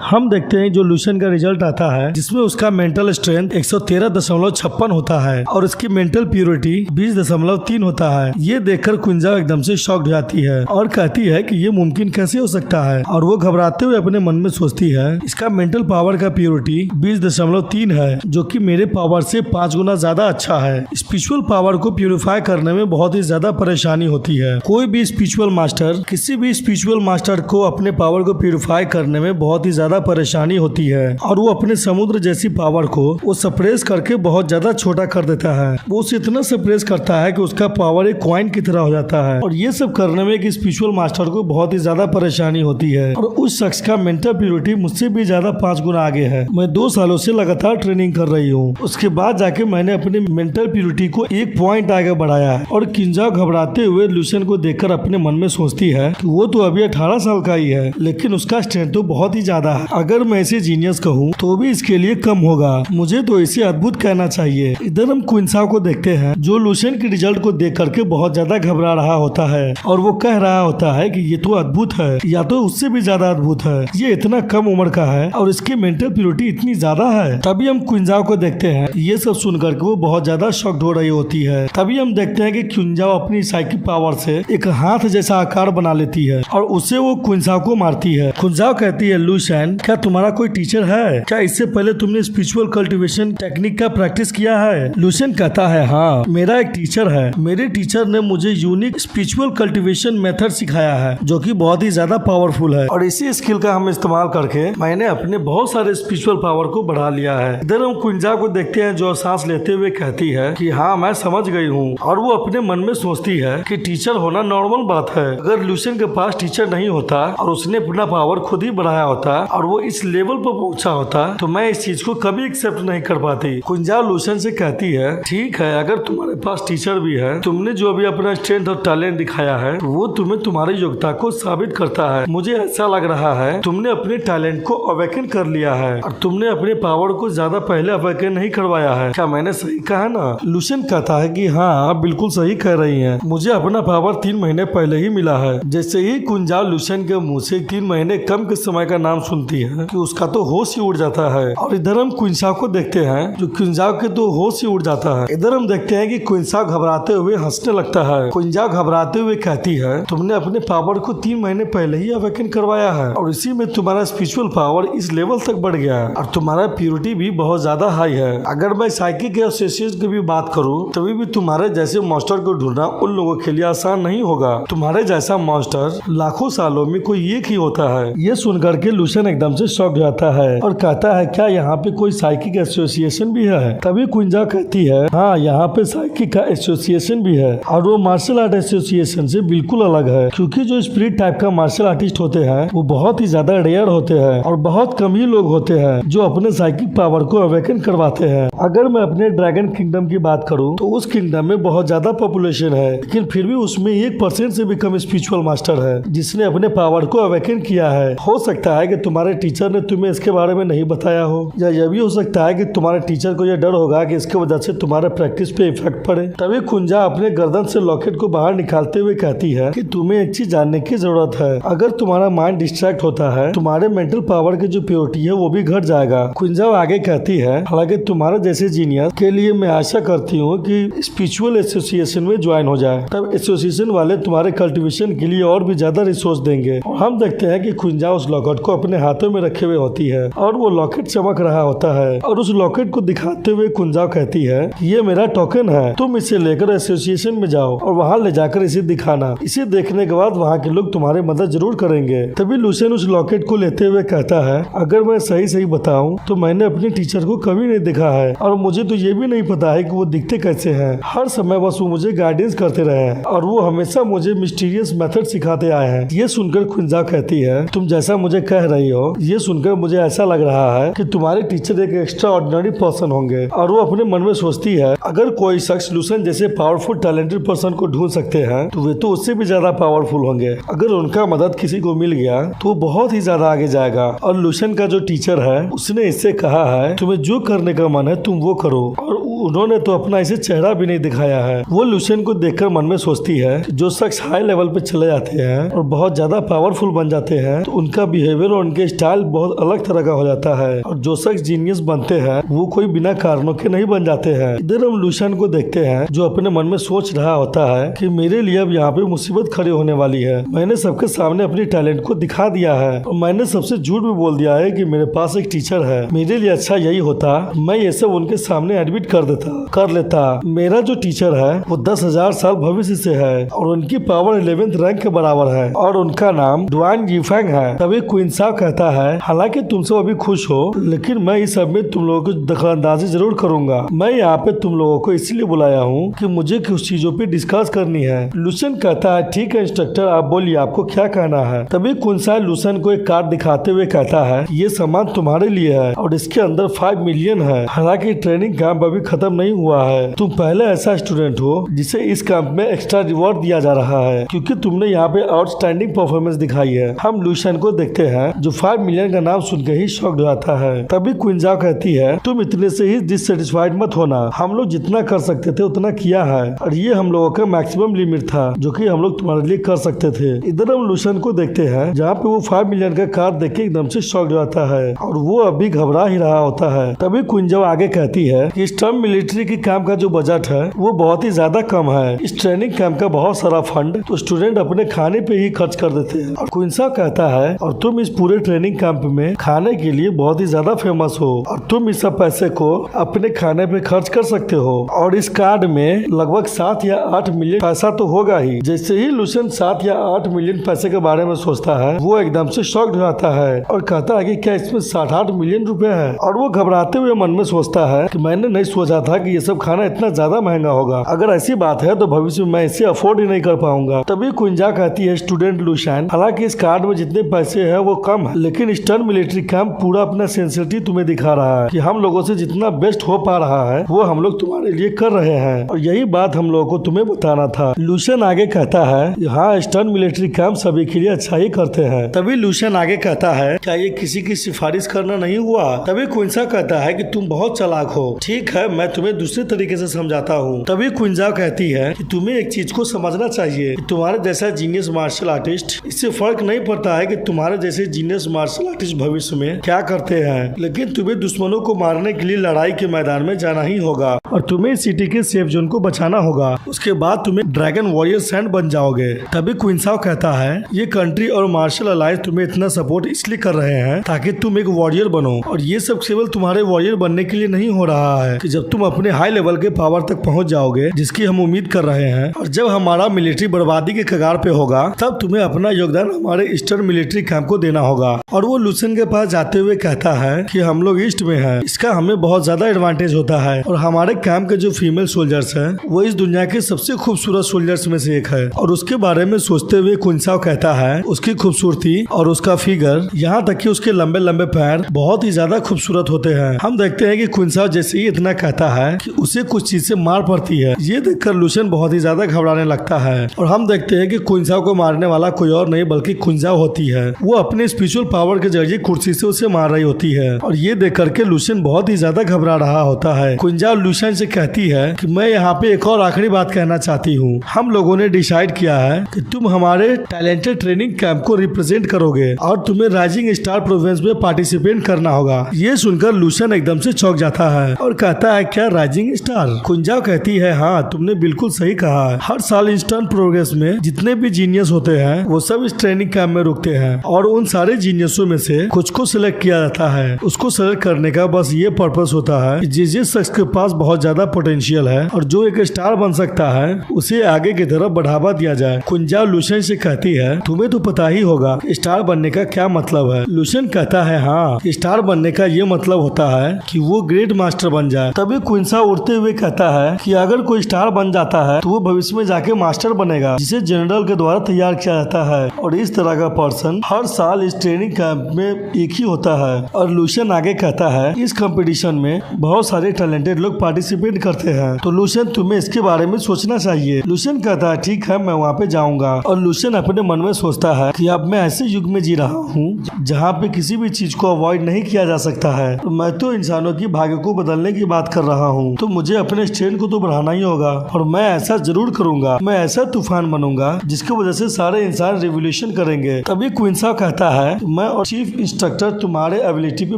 हम देखते हैं जो लूशियन का रिजल्ट आता है जिसमें उसका मेंटल स्ट्रेंथ 113.56 होता है और उसकी मेंटल प्योरिटी 20.3 होता है। ये देखकर क्विंसा एकदम से शॉक्ड हो जाती है और कहती है कि ये मुमकिन कैसे हो सकता है और वो घबराते हुए अपने मन में सोचती है इसका मेंटल पावर का प्योरिटी 20.3 है जो कि मेरे पावर से 5 गुना ज्यादा अच्छा है। स्पिरिचुअल पावर को प्यूरिफाई करने में बहुत ही ज्यादा परेशानी होती है। कोई भी स्पिरिचुअल मास्टर किसी भी स्पिरिचुअल मास्टर को अपने पावर को प्यूरिफाई करने में बहुत ही ज्यादा परेशानी होती है और वो अपने समुद्र जैसी पावर को वो सप्रेस करके बहुत ज्यादा छोटा कर देता है। वो उसे इतना सप्रेस करता है कि उसका पावर एक कॉइन की तरह हो जाता है और ये सब करने में एक स्पिरिचुअल मास्टर को बहुत ही ज्यादा परेशानी होती है और उस शख्स का मेंटल प्योरिटी मुझसे भी ज्यादा 5 गुना आगे है। मैं 2 सालों से लगातार ट्रेनिंग कर रही हूँ, उसके बाद जाके मैंने अपने मेंटल प्योरिटी को 1 पॉइंट आगे बढ़ाया है। और क्विंसा घबराते हुए लूशियन को देखकर अपने मन में सोचती है कि वो तो अभी 18 साल का ही है लेकिन उसका स्ट्रेंथ तो बहुत ही ज्यादा है। अगर मैं इसे जीनियस कहूँ तो भी इसके लिए कम होगा, मुझे तो इसे अद्भुत कहना चाहिए। इधर हम क्विंसा को देखते हैं जो लूशियन के रिजल्ट को देख करके बहुत ज्यादा घबरा रहा होता है और वो कह रहा होता है कि ये तो अद्भुत है या तो उससे भी ज्यादा अद्भुत है, ये इतना कम उम्र का है और इसकी मेंटल प्योरिटी इतनी ज्यादा है। तभी हम क्विंसा को देखते हैं ये सब सुनकर के वो बहुत ज्यादा शॉक्ड हो रही होती है। तभी हम देखते हैं कि क्विंसा अपनी साइकिक पावर से एक हाथ जैसा आकार बना लेती है और उसे वो क्विंसा को मारती है। क्विंसा कहती है लूशियन क्या तुम्हारा कोई टीचर है? क्या इससे पहले तुमने स्पिरिचुअल कल्टीवेशन टेक्निक का प्रैक्टिस किया है? लूशियन कहता है हाँ, मेरा एक टीचर है। मेरे टीचर ने मुझे यूनिक स्पिरिचुअल कल्टीवेशन मेथड सिखाया है जो कि बहुत ही ज्यादा पावरफुल है और इसी स्किल का हम इस्तेमाल करके मैंने अपने बहुत सारे स्पिरिचुअल पावर को बढ़ा लिया है। इधर हम क्विंसा को देखते हैं जो सांस लेते हुए कहती है कि हाँ मैं समझ गई हूँ और वो अपने मन में सोचती है कि टीचर होना नॉर्मल बात है। अगर लूशियन के पास टीचर नहीं होता और उसने अपना पावर खुद ही बढ़ाया होता और वो इस लेवल पर पहुंचा होता तो मैं इस चीज को कभी एक्सेप्ट नहीं कर पाती। कुंजा लूशन से कहती है, ठीक है, अगर तुम्हारे पास टीचर भी है, तुमने जो अभी अपना स्ट्रेंथ और टैलेंट दिखाया है वो तुम्हें तुम्हारी योग्यता को साबित करता है। मुझे ऐसा लग रहा है तुमने अपने टैलेंट को अवेकन कर लिया है और तुमने अपने पावर को ज्यादा पहले अवेकन नहीं करवाया है। क्या मैंने सही कहा ना? लूशन कहता है कि हाँ बिल्कुल सही कह रही है, मुझे अपना पावर 3 महीने पहले ही मिला है। जैसे ही कुंजा लूशन के मुंह से 3 महीने कम के समय का नाम सुनती है कि उसका तो होश ही उड़ जाता है। और इधर हम कुंजा को देखते हैं, जो कुंजा के तो होश ही उड़ जाता है। इधर हम देखते हैं कि कुंजा घबराते हुए हंसने लगता है। कुंजा घबराते हुए कहती है, तुमने अपने पावर को 3 महीने पहले ही अवेकन करवाया है और इसी में तुम्हारा स्पिरिचुअल पावर इस लेवल तक बढ़ गया है और तुम्हारा प्योरिटी भी बहुत ज्यादा हाई है। अगर मैं साइकिक एसोसिएशन की भी बात करूं तभी भी तुम्हारे जैसे मास्टर को ढूंढना उन लोगों के लिए आसान नहीं होगा। तुम्हारे जैसा मास्टर लाखों सालों में कोई एक ही होता है। ये सुनकर के लूशन एकदम से शॉक जाता है और कहता है, क्या यहाँ पे कोई साइकिक एसोसिएशन भी है? तभी कुंजा कहती है, हाँ यहाँ पे साइकिक का एसोसिएशन भी है और वो मार्शल आर्ट एसोसिएशन से बिल्कुल अलग है, क्योंकि जो स्पिरिट टाइप का मार्शल आर्टिस्ट होते हैं वो बहुत ही ज्यादा रेयर होते हैं और बहुत कम ही लोग होते हैं जो अपने साइकिक पावर को अवेकन करवाते हैं। अगर मैं अपने ड्रैगन किंगडम की बात करूं तो उस किंगडम में बहुत ज्यादा पॉपुलेशन है, लेकिन फिर भी उसमें 1% से भी कम स्पिरिचुअल मास्टर है जिसने अपने पावर को अवेकन किया है। हो सकता है कि तुम्हारे टीचर ने तुम्हें इसके बारे में नहीं बताया हो, या यह भी हो सकता है कि तुम्हारे टीचर को यह डर होगा कि इसके वजह से तुम्हारे प्रैक्टिस पे इफेक्ट पड़े। तभी कुंजा अपने गर्दन से लॉकेट को बाहर निकालते हुए कहती है कि तुम्हें एक चीज जानने की जरूरत है। अगर तुम्हारा माइंड डिस्ट्रैक्ट होता है, तुम्हारे मेंटल पावर की जो प्योरिटी है वो भी घट जाएगा। कुंजा आगे कहती है, हालांकि तुम्हारे जैसे जीनियस के लिए मैं आशा करती हूँ कि स्पिरिचुअल एसोसिएशन में ज्वाइन हो जाए, तब एसोसिएशन वाले तुम्हारे कल्टिवेशन के लिए और भी ज्यादा रिसोर्स देंगे। और हम देखते हैं कि कुंजा उस लॉकेट को अपने हाथों में रखे हुए होती है और वो लॉकेट चमक रहा होता है और उस लॉकेट को दिखाते हुए कुंजा कहती है, ये मेरा टोकन है, तुम इसे लेकर एसोसिएशन में जाओ और वहाँ ले जाकर इसे दिखाना। इसे देखने के बाद वहाँ के लोग तुम्हारी मदद जरूर करेंगे। तभी लूशन उस लॉकेट को लेते हुए कहता है, अगर मैं सही बताऊं तो मैंने अपने टीचर को कभी नहीं देखा है और मुझे तो ये भी नहीं पता है कि वो दिखते कैसे हैं। हर समय बस वो मुझे गाइडेंस करते रहे हैं और वो हमेशा मुझे मिस्टीरियस मेथड सिखाते आए हैं। ये सुनकर कुंजा कहती है, तुम जैसा मुझे कह रही हो ये सुनकर मुझे ऐसा लग रहा है कि तुम्हारे टीचर एक एक्स्ट्रा ऑर्डिनरी पर्सन होंगे। और वो अपने मन में सोचती है, अगर कोई शख्स लूशन जैसे पावरफुल टैलेंटेड पर्सन को ढूंढ सकते हैं तो वे तो उससे भी ज्यादा पावरफुल होंगे। अगर उनका मदद किसी को मिल गया तो वो बहुत ही ज्यादा आगे जाएगा। और लूशन का जो टीचर है उसने इससे कहा है, तुम्हें जो करने का मन है तुम वो करो, और उन्होंने तो अपना इसे चेहरा भी नहीं दिखाया है। वो लूशन को देखकर मन में सोचती है, जो शख्स हाई लेवल पे चले जाते हैं और बहुत ज्यादा पावरफुल बन जाते हैं तो उनका बिहेवियर और उनके स्टाइल बहुत अलग तरह का हो जाता है, और जो शख्स जीनियस बनते हैं वो कोई बिना कारणों के नहीं बन जाते हैं। इधर हम लूशन को देखते हैं जो अपने मन में सोच रहा होता है कि मेरे लिए अब यहाँ पे मुसीबत खड़ी होने वाली है। मैंने सबके सामने अपनी टैलेंट को दिखा दिया है और मैंने सबसे झूठ भी बोल दिया है कि मेरे पास एक टीचर है। मेरे लिए अच्छा यही होता मैं ये सब उनके सामने एडमिट कर लेता। मेरा जो टीचर है वो 10,000 साल भविष्य से है और उनकी पावर 11th रैंक के बराबर है और उनका नाम डुआन यीफेंग है। तभी क्विंसा कहता है, हालांकि तुम सब अभी खुश हो लेकिन मैं इस सब में तुम लोगों की दखलंदाजी जरूर करूंगा। मैं यहाँ पे तुम लोगों को इसलिए बुलाया हूँ कि मुझे कुछ चीजों पे डिस्कस करनी है। लूशन कहता है, ठीक है इंस्ट्रक्टर, आप बोलिए आपको क्या कहना है। तभी क्विंसा लूशन को एक कार्ड दिखाते हुए कहता है, ये सामान तुम्हारे लिए है और इसके अंदर 5 मिलियन है। हालांकि ट्रेनिंग कैंप अभी खत्म नहीं हुआ है, तुम पहले ऐसा स्टूडेंट हो जिसे इस कैंप में एक्स्ट्रा रिवॉर्ड दिया जा रहा है क्योंकि तुमने यहाँ पे आउटस्टैंडिंग परफॉर्मेंस दिखाई है। हम लूशन को देखते हैं जो 5 मिलियन का नाम सुनकर ही शॉक हो जाता है। तभी क्विंजा कहती है, तुम इतने से ही डिससेटिस्फाइड मत होना, हम लोग जितना कर सकते थे उतना किया है और ये हम लोगों का मैक्सिमम लिमिट था जो कि हम लोग तुम्हारे लिए कर सकते थे। इधर हम लूशन को देखते हैं जहाँ पे वो 5 मिलियन का कार्ड देख के एकदम से शॉक हो जाता है और वो अभी घबरा ही रहा होता है। तभी क्विंजा आगे कहती है कि इस टर्म मिलिट्री के कैंप का जो बजट है वो बहुत ही ज्यादा कम है। इस ट्रेनिंग कैंप का बहुत सारा फंड तो स्टूडेंट अपने खाने पे ही खर्च कर देते हैं। और क्विंसा कहता है, और तुम इस पूरे ट्रेनिंग कैंप में खाने के लिए बहुत ही ज्यादा फेमस हो और तुम इस सब पैसे को अपने खाने पे खर्च कर सकते हो और इस कार्ड में लगभग 7 या 8 मिलियन पैसा तो होगा ही। जैसे ही लूशन 7 या 8 मिलियन पैसे के बारे में सोचता है वो एकदम से शॉक्ड हो जाता है और कहता है कि क्या इसमें 7-8 मिलियन रुपए है। और वो घबराते हुए मन में सोचता है कि मैंने नहीं सोचा था कि ये सब खाना इतना ज्यादा महंगा होगा। अगर ऐसी बात है तो भविष्य में मैं इसे अफोर्ड ही नहीं कर पाऊंगा। तभी क्विंजा कहती है, स्टूडेंट लूशन, हालांकि इस कार्ड में जितने पैसे हैं वो कम है लेकिन ईस्टर्न मिलिट्री कैंप पूरा अपना सिंसियरिटी तुम्हें दिखा रहा है कि हम लोगों से जितना बेस्ट हो पा रहा है वो हम लोग तुम्हारे लिए कर रहे हैं, और यही बात हम लोगों को तुम्हें बताना था। लूशियन आगे कहता है हाँ, ईस्टर्न मिलिट्री कैंप सभी के लिए अच्छा ही करते हैं। तभी लूशियन आगे कहता है क्या ये किसी की सिफारिश करना नहीं हुआ? तभी क्विंसा कहता है कि तुम बहुत चालाक हो, ठीक है मैं तुम्हें दूसरे तरीके से समझाता हूँ। तभी क्विंसा कहती है कि तुम्हें एक चीज को समझना चाहिए कि तुम्हारे जैसा जीनियस मार्शल आर्टिस्ट, इससे फर्क नहीं पड़ता है कि तुम्हारे जैसे जीनियस मार्शल आर्टिस्ट भविष्य में क्या करते हैं, लेकिन तुम्हें दुश्मनों को मारने के लिए लड़ाई के मैदान में जाना ही होगा और तुम्हें सिटी के सेफ जोन को बचाना होगा। उसके बाद तुम्हें ड्रैगन वॉरियर सैंड बन जाओगे। तभी क्विंसाओ कहता है ये कंट्री और मार्शल अलायंस तुम्हें इतना सपोर्ट इसलिए कर रहे हैं ताकि तुम एक वॉरियर बनो, और ये सब केवल तुम्हारे वॉरियर बनने के लिए नहीं हो रहा है कि जब तुम अपने हाई लेवल के पावर तक पहुंच जाओगे जिसकी हम उम्मीद कर रहे हैं, और जब हमारा मिलिट्री बर्बादी के कगार पे होगा तब तुम्हें अपना योगदान हमारे ईस्टर्न मिलिट्री कैंप को देना होगा। और वो लूसेन के पास जाते हुए कहता है कि हम लोग ईस्ट में हैं, इसका हमें बहुत ज्यादा एडवांटेज होता है, और हमारे कैंप के जो फीमेल सोल्जर्स हैं वो इस दुनिया के सबसे खूबसूरत सोल्जर्स में से एक है। और उसके बारे में सोचते हुए क्विंसाओ कहता है उसकी खूबसूरती और उसका फिगर, यहाँ तक कि उसके लंबे लंबे पैर बहुत ही ज्यादा खूबसूरत होते हैं। हम देखते हैं कि क्विंसाओ जैसे ही इतना कहता है कि उसे कुछ चीज से मार पड़ती है। ये देखकर लूशियन बहुत ही ज्यादा घबराने लगता है, और हम देखते हैं कि क्विंसाओ को मारने वाला कोई और नहीं बल्कि क्विंसाओ होती है। वो अपने स्पिरिचुअल पावर के जरिए कुर्सी से उसे मार रही होती है, और ये देख करके लूशियन बहुत ही ज्यादा घबरा रहा होता है। क्विंसाओ लूशियन से कहती है कि मैं यहाँ पे एक और आखिरी बात कहना चाहती हूँ, हम लोगों ने डिसाइड किया है कि तुम हमारे टैलेंटेड ट्रेनिंग कैंप को रिप्रेजेंट करोगे और तुम्हें राइजिंग स्टार प्रोविंस में पार्टिसिपेट करना होगा। ये सुनकर लूशियन एकदम से चौंक जाता है और कहता है क्या राइजिंग स्टार? क्विंसाओ कहती है हाँ, तुमने बिल्कुल सही कहा है। हर साल ईस्टर्न प्रोग्रेस में जितने भी जीनियस होते हैं वो सब इस ट्रेनिंग कैंप में रुकते हैं, और उन सारे जीनियसों में से कुछ को सिलेक्ट किया जाता है। उसको सिलेक्ट करने का बस ये पर्पस होता है कि जिस शख्स के पास बहुत ज्यादा पोटेंशियल है और जो एक स्टार बन सकता है उसे आगे की तरफ बढ़ावा दिया जाए। क्विंसाओ लूशियन से कहती है तुम्हें तो पता ही होगा स्टार बनने का क्या मतलब है। लूशियन कहता है हाँ, स्टार बनने का ये मतलब होता है कि वो ग्रेट मास्टर बन जाए। तभी क्विंसाओ उड़ते हुए कहता है कि अगर कोई स्टार बन जाता है तो वो भविष्य में जाके मास्टर बनेगा जिसे जनरल के द्वारा तैयार किया जाता है, और इस तरह का पर्सन हर साल इस ट्रेनिंग कैंप में एक ही होता है। और लूशियन आगे कहता है इस कंपटीशन में बहुत सारे टैलेंटेड लोग पार्टिसिपेट करते हैं, तो लूशियन तुम्हें इसके बारे में सोचना चाहिए। लूशियन कहता है ठीक है, मैं वहाँ पे जाऊंगा। और लूशियन अपने मन में सोचता है कि अब मैं ऐसे युग में जी रहा हूँ जहाँ पे किसी भी चीज को अवॉइड नहीं किया जा सकता है। तो मैं तो इंसानों की भाग्य को बदलने की बात कर रहा हूँ, तो मुझे अपने स्ट्रेंथ को तो बढ़ाना ही होगा, और मैं ऐसा जरूर करूंगा। मैं ऐसा तूफान बनूंगा जिसकी वजह से सारे इंसान रिवोल्यूशन करेंगे। तभी क्विंसाओ कहता है मैं और चीफ इंस्ट्रक्टर तुम्हारे एबिलिटी पे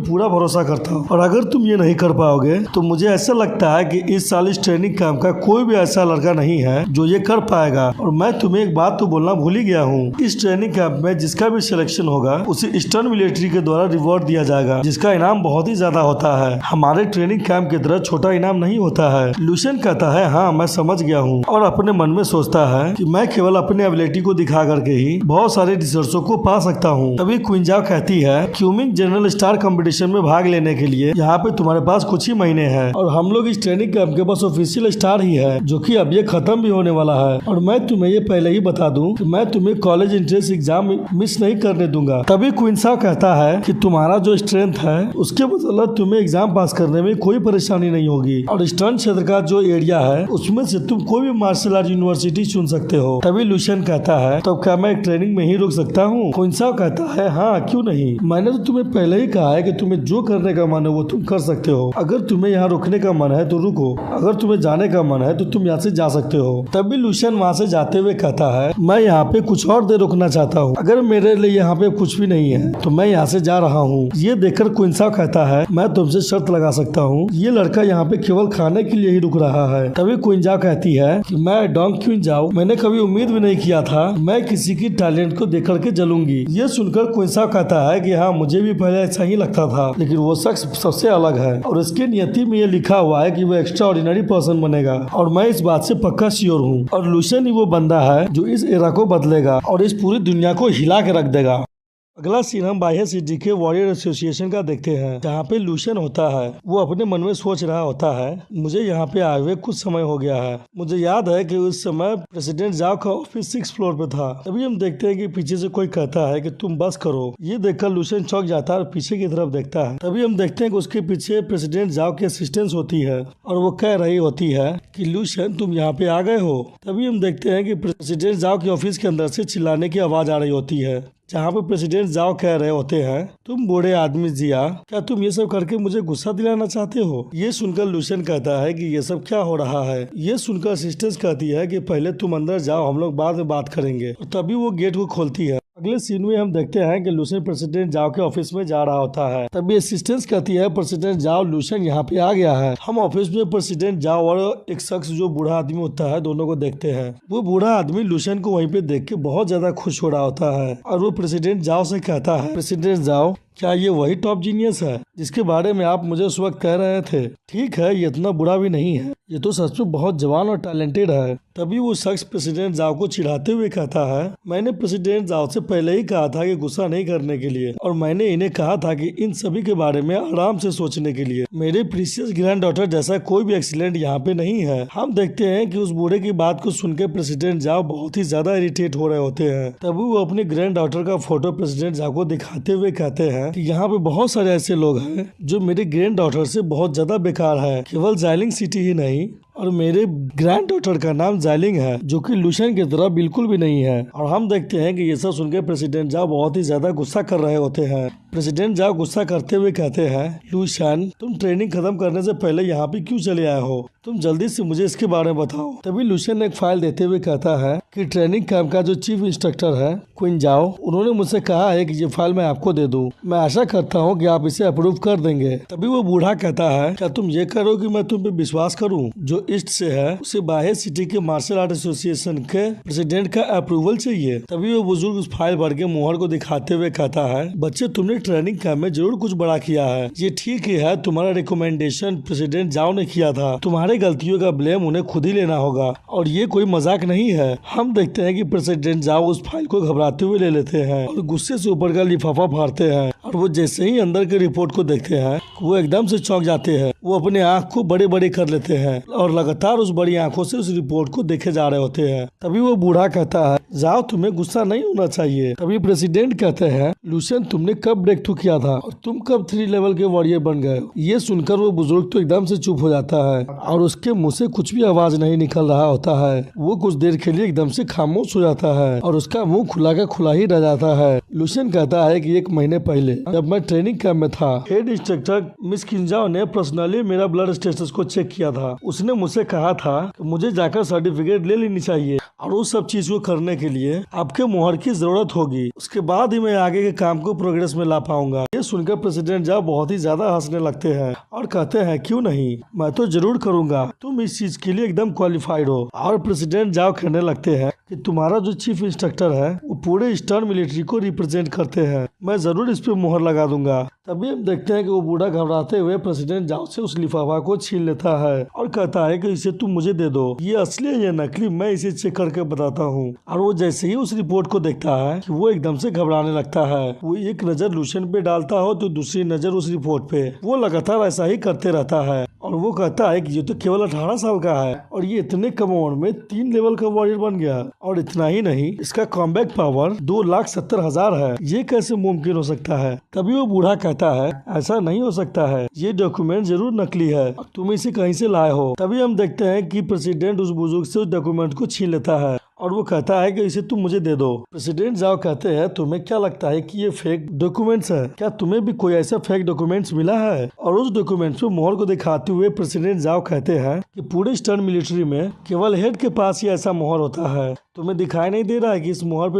पूरा भरोसा करता हूँ, और अगर तुम ये नहीं कर पाओगे तो मुझे ऐसा लगता है कि इस साल इस ट्रेनिंग कैंप का कोई भी ऐसा लड़का नहीं है जो ये कर पाएगा। और मैं तुम्हें एक बात तो बोलना भूल ही गया हूँ, इस ट्रेनिंग कैंप में जिसका भी सिलेक्शन होगा उसे ईस्टर्न मिलिट्री के द्वारा रिवॉर्ड दिया जाएगा, जिसका इनाम बहुत ही ज्यादा होता है। हमारे ट्रेनिंग कैंप की तरह छोटा इनाम नहीं होता है। लूशियन कहता है हाँ, मैं समझ गया हूँ, और अपने मन में सोचता है कि मैं केवल अपने एबिलिटी को दिखा करके ही बहुत सारे रिसर्चों को पा सकता हूँ। तभी क्विंसाओ कहती है क्यूमिंग जनरल स्टार कंपटीशन में भाग लेने के लिए यहाँ पे तुम्हारे पास कुछ ही महीने हैं, और हम लोग इस ट्रेनिंग कैंप के पास ऑफिशियल स्टार ही है जो कि अब ये खत्म भी होने वाला है। और मैं तुम्हें ये पहले ही बता दूं कि मैं तुम्हें कॉलेज एंट्रेंस एग्जाम मिस नहीं करने दूंगा। तभी क्विंसाओ कहता है कि तुम्हारा जो स्ट्रेंथ है उसके बदौलत तुम्हें एग्जाम पास करने में कोई परेशानी नहीं होगी, और ईस्टर्न क्षेत्र का जो एरिया है उसमें से तुम कोई भी मार्शल आर्ट यूनिवर्सिटी चुन सकते हो। तभी लूशियन कहता है तो क्या मैं ट्रेनिंग में ही रुक सकता हूँ? क्विंसाओ कहता है हाँ, क्यों नहीं, मैंने तो तुम्हें पहले ही कहा है कि तुम्हें जो करने का मन है वो तुम कर सकते हो। अगर तुम्हें यहाँ रुकने का मन है तो रुको, अगर तुम्हें जाने का मन है तो तुम यहाँ से जा सकते हो। तभी लूशियन वहाँ से जाते हुए कहता है मैं यहाँ पे कुछ और देर रुकना चाहता हूँ, अगर मेरे लिए यहाँ पे कुछ भी नहीं है तो मैं यहाँ से जा रहा हूँ। ये देखकर क्विंसाओ कहता है मैं तुमसे शर्त लगा सकता हूँ, ये लड़का यहाँ पे केवल खाने के लिए ही रुक रहा है। तभी क्विंसाओ कहती है कि मैं डोंग क्विंसाओ, मैंने कभी उम्मीद भी नहीं किया था मैं किसी की टैलेंट को देख करके जलूंगी। ये सुनकर क्विंसाओ कहता है कि हाँ, मुझे भी पहले ऐसा ही लगता था, लेकिन वो शख्स सबसे अलग है और इसके नियति में ये लिखा हुआ है कि वो एक्स्ट्रा ऑर्डिनरी पर्सन बनेगा, और मैं इस बात से पक्का श्योर हूँ। और लूशियन ही वो बंदा है जो इस एरा को बदलेगा और इस पूरी दुनिया को हिला के रख देगा। अगला सीन हम बाह्य सिटी के वॉरियर एसोसिएशन का देखते हैं, जहाँ पे लूशियन होता है। वो अपने मन में सोच रहा होता है, मुझे यहाँ पे आए हुए कुछ समय हो गया है। मुझे याद है कि उस समय प्रेसिडेंट जाओ का ऑफिस 6th फ्लोर पे था। तभी हम देखते हैं कि पीछे से कोई कहता है कि तुम बस करो। ये देखकर लूशियन चौंक जाता है और पीछे की तरफ देखता है। तभी हम देखते हैं कि उसके पीछे प्रेसिडेंट जाओ की असिस्टेंट होती है और वो कह रही होती है कि लूशियन तुम यहाँ पे आ गए हो। तभी हम देखते हैं कि प्रेसिडेंट जाओ के ऑफिस के अंदर से चिल्लाने की आवाज आ रही होती है, जहाँ पे प्रेसिडेंट जाओ कह रहे होते हैं, तुम बूढ़े आदमी जिया, क्या तुम ये सब करके मुझे गुस्सा दिलाना चाहते हो। ये सुनकर लूशियन कहता है कि ये सब क्या हो रहा है। ये सुनकर असिस्टेंट कहती है कि पहले तुम अंदर जाओ, हम लोग बाद में बात करेंगे। और तभी वो गेट को खोलती है। अगले सीन में हम देखते हैं कि लूशियन प्रेसिडेंट जाओ के ऑफिस में जा रहा होता है। तभी असिस्टेंट कहती है, प्रेसिडेंट जाओ लूशियन यहाँ पे आ गया है। हम ऑफिस में प्रेसिडेंट जाओ और एक शख्स जो बूढ़ा आदमी होता है दोनों को देखते हैं। वो बूढ़ा आदमी लूशियन को वहीं पे देख के बहुत ज्यादा खुश हो रहा होता है और वो प्रेसिडेंट जाओ से कहता है, प्रेसिडेंट जाओ क्या ये वही टॉप जीनियस है जिसके बारे में आप मुझे उस वक्त कह रहे थे। ठीक है, ये इतना बुरा भी नहीं है, ये तो सच में बहुत जवान और टैलेंटेड है। तभी वो शख्स प्रेसिडेंट जाओ को चिढ़ाते हुए कहता है, मैंने प्रेसिडेंट जाओ से पहले ही कहा था कि गुस्सा नहीं करने के लिए, और मैंने इन्हें कहा था कि इन सभी के बारे में आराम से सोचने के लिए। मेरे प्रीशियस ग्रैंड डॉटर जैसा कोई भी एक्सीलेंट यहाँ पे नहीं है। हम देखते हैं कि उस बूढ़े की बात को सुनकर प्रेसिडेंट जाओ बहुत ही ज्यादा इरिटेट हो रहे होते हैं। तभी वो अपने ग्रैंड डॉटर का फोटो प्रेसिडेंट जाओ को दिखाते हुए कहते हैं कि यहाँ पे बहुत सारे ऐसे लोग हैं जो मेरे ग्रैंड डॉटर से बहुत ज्यादा बेकार है। केवल जाइलिंग सिटी ही नहीं, और मेरे ग्रैंड डॉटर का नाम जाइलिंग है, जो कि लूशियन की तरह बिल्कुल भी नहीं है। और हम देखते हैं कि ये सब सुनकर प्रेसिडेंट जाओ बहुत ही ज्यादा गुस्सा कर रहे होते हैं। प्रेसिडेंट जाओ गुस्सा करते हुए कहते हैं, लूशियन तुम ट्रेनिंग खत्म करने से पहले यहाँ पे क्यों चले आए हो, तुम जल्दी से मुझे इसके बारे में बताओ। तभी लूशियन ने एक फाइल देते हुए कहता है कि ट्रेनिंग कैंप का जो चीफ इंस्ट्रक्टर है क्वीन जाओ, उन्होंने मुझसे कहा है कि ये फाइल मैं आपको दे दूं। मैं आशा करता हूँ कि आप इसे अप्रूव कर देंगे। तभी वो बूढ़ा कहता है, क्या तुम ये करो कि मैं तुम पे विश्वास करूँ, जो ईस्ट से है उसे बाह्य सिटी के मार्शल आर्ट एसोसिएशन के प्रेसिडेंट का अप्रूवल चाहिए। तभी वो बुजुर्ग उस फाइल भर के मुहर को दिखाते हुए कहता है, बच्चे तुमने ट्रेनिंग कैंप में जरूर कुछ बड़ा किया है, ये ठीक ही है, तुम्हारा रिकमेंडेशन प्रेसिडेंट जाओ ने किया था, तुम्हारे गलतियों का ब्लेम उन्हें खुद ही लेना होगा, और ये कोई मजाक नहीं है। हम देखते हैं कि प्रेसिडेंट जाओ उस फाइल को घबराते हुए ले लेते हैं और गुस्से से ऊपर का लिफाफा फाड़ते हैं, और वो जैसे ही अंदर के रिपोर्ट को देखते हैं वो एकदम से चौंक जाते हैं। वो अपने आँख को बड़े बड़े कर लेते हैं और लगातार उस बड़ी आंखों से उस रिपोर्ट को देखे जा रहे होते हैं। तभी वो बूढ़ा कहता है, जाओ तुम्हें गुस्सा नहीं होना चाहिए। तभी प्रेसिडेंट कहते हैं, लूशियन तुमने कब ब्रेक थ्रू किया था और तुम कब 3 लेवल के वॉरियर बन गए। ये सुनकर वो बुजुर्ग तो एकदम से चुप हो जाता है और उसके मुंह से कुछ भी आवाज नहीं निकल रहा होता है। वो कुछ देर के लिए एकदम से खामोश हो जाता है और उसका मुंह खुला का खुला ही रह जाता है। लूशियन कहता है कि 1 महीने पहले जब मैं ट्रेनिंग कैंप में था, हेड इंस्ट्रक्टर मिस किंजाओ ने पर्सनली मेरा ब्लड स्टेटस को चेक किया था। उसने मुझसे कहा था कि मुझे जाकर सर्टिफिकेट ले लेनी चाहिए और उस सब चीज को करने के लिए आपके मुहर की जरूरत होगी, उसके बाद ही मैं आगे के काम को प्रोग्रेस में ला पाऊंगा। ये सुनकर प्रेसिडेंट जाओ बहुत ही ज्यादा हंसने लगते हैं और कहते हैं, क्यों नहीं, मैं तो जरूर करूंगा, तुम इस चीज के लिए एकदम क्वालिफाइड हो। और प्रेसिडेंट जाओ कहने लगते हैं कि तुम्हारा जो चीफ इंस्ट्रक्टर है वो पूरे ईस्टर्न मिलिट्री को रिप्रेजेंट करते हैं, मैं जरूर इस पे मुहर लगा दूंगा। तभी हम देखते हैं कि वो बूढ़ा घबराते हुए प्रेसिडेंट जाओ से उस लिफाफा को छीन लेता है और कहता है कि इसे तुम मुझे दे दो, ये असली है या नकली मैं इसे चेक करके बताता हूँ। और वो जैसे ही उस रिपोर्ट को देखता है कि वो एकदम से घबराने लगता है। वो एक नजर लूशियन पे डालता हो तो दूसरी नजर उस रिपोर्ट पे। वो लगातार ऐसा ही करते रहता है और वो कहता है कि ये तो केवल 18 साल का है और ये इतने कम उम्र में 3 लेवल का वॉरियर बन गया, और इतना ही नहीं, इसका कॉम्बैट पावर 2,70,000 है, ये कैसे मुमकिन हो सकता है। तभी वो बूढ़ा कहता है, ऐसा नहीं हो सकता है, ये डॉक्यूमेंट जरूर नकली है, तुम इसे कहीं से लाए हो। तभी हम देखते हैं कि प्रेसिडेंट उस बुजुर्ग से उस डॉक्यूमेंट को छीन लेता है और वो कहता है कि इसे तुम मुझे दे दो। प्रेसिडेंट जाओ कहते हैं, तुम्हें क्या लगता है कि ये फेक डॉक्यूमेंट्स है, क्या तुम्हें भी कोई ऐसा फेक डॉक्यूमेंट्स मिला है। और उस डॉक्यूमेंट्स पे मोहर को दिखाते हुए प्रेसिडेंट जाओ कहते हैं कि पूरे ईस्टर्न मिलिट्री में केवल हेड के पास ही ऐसा मोहर होता है, तुम्हें दिखाई नहीं दे रहा है कि इस मोहर पे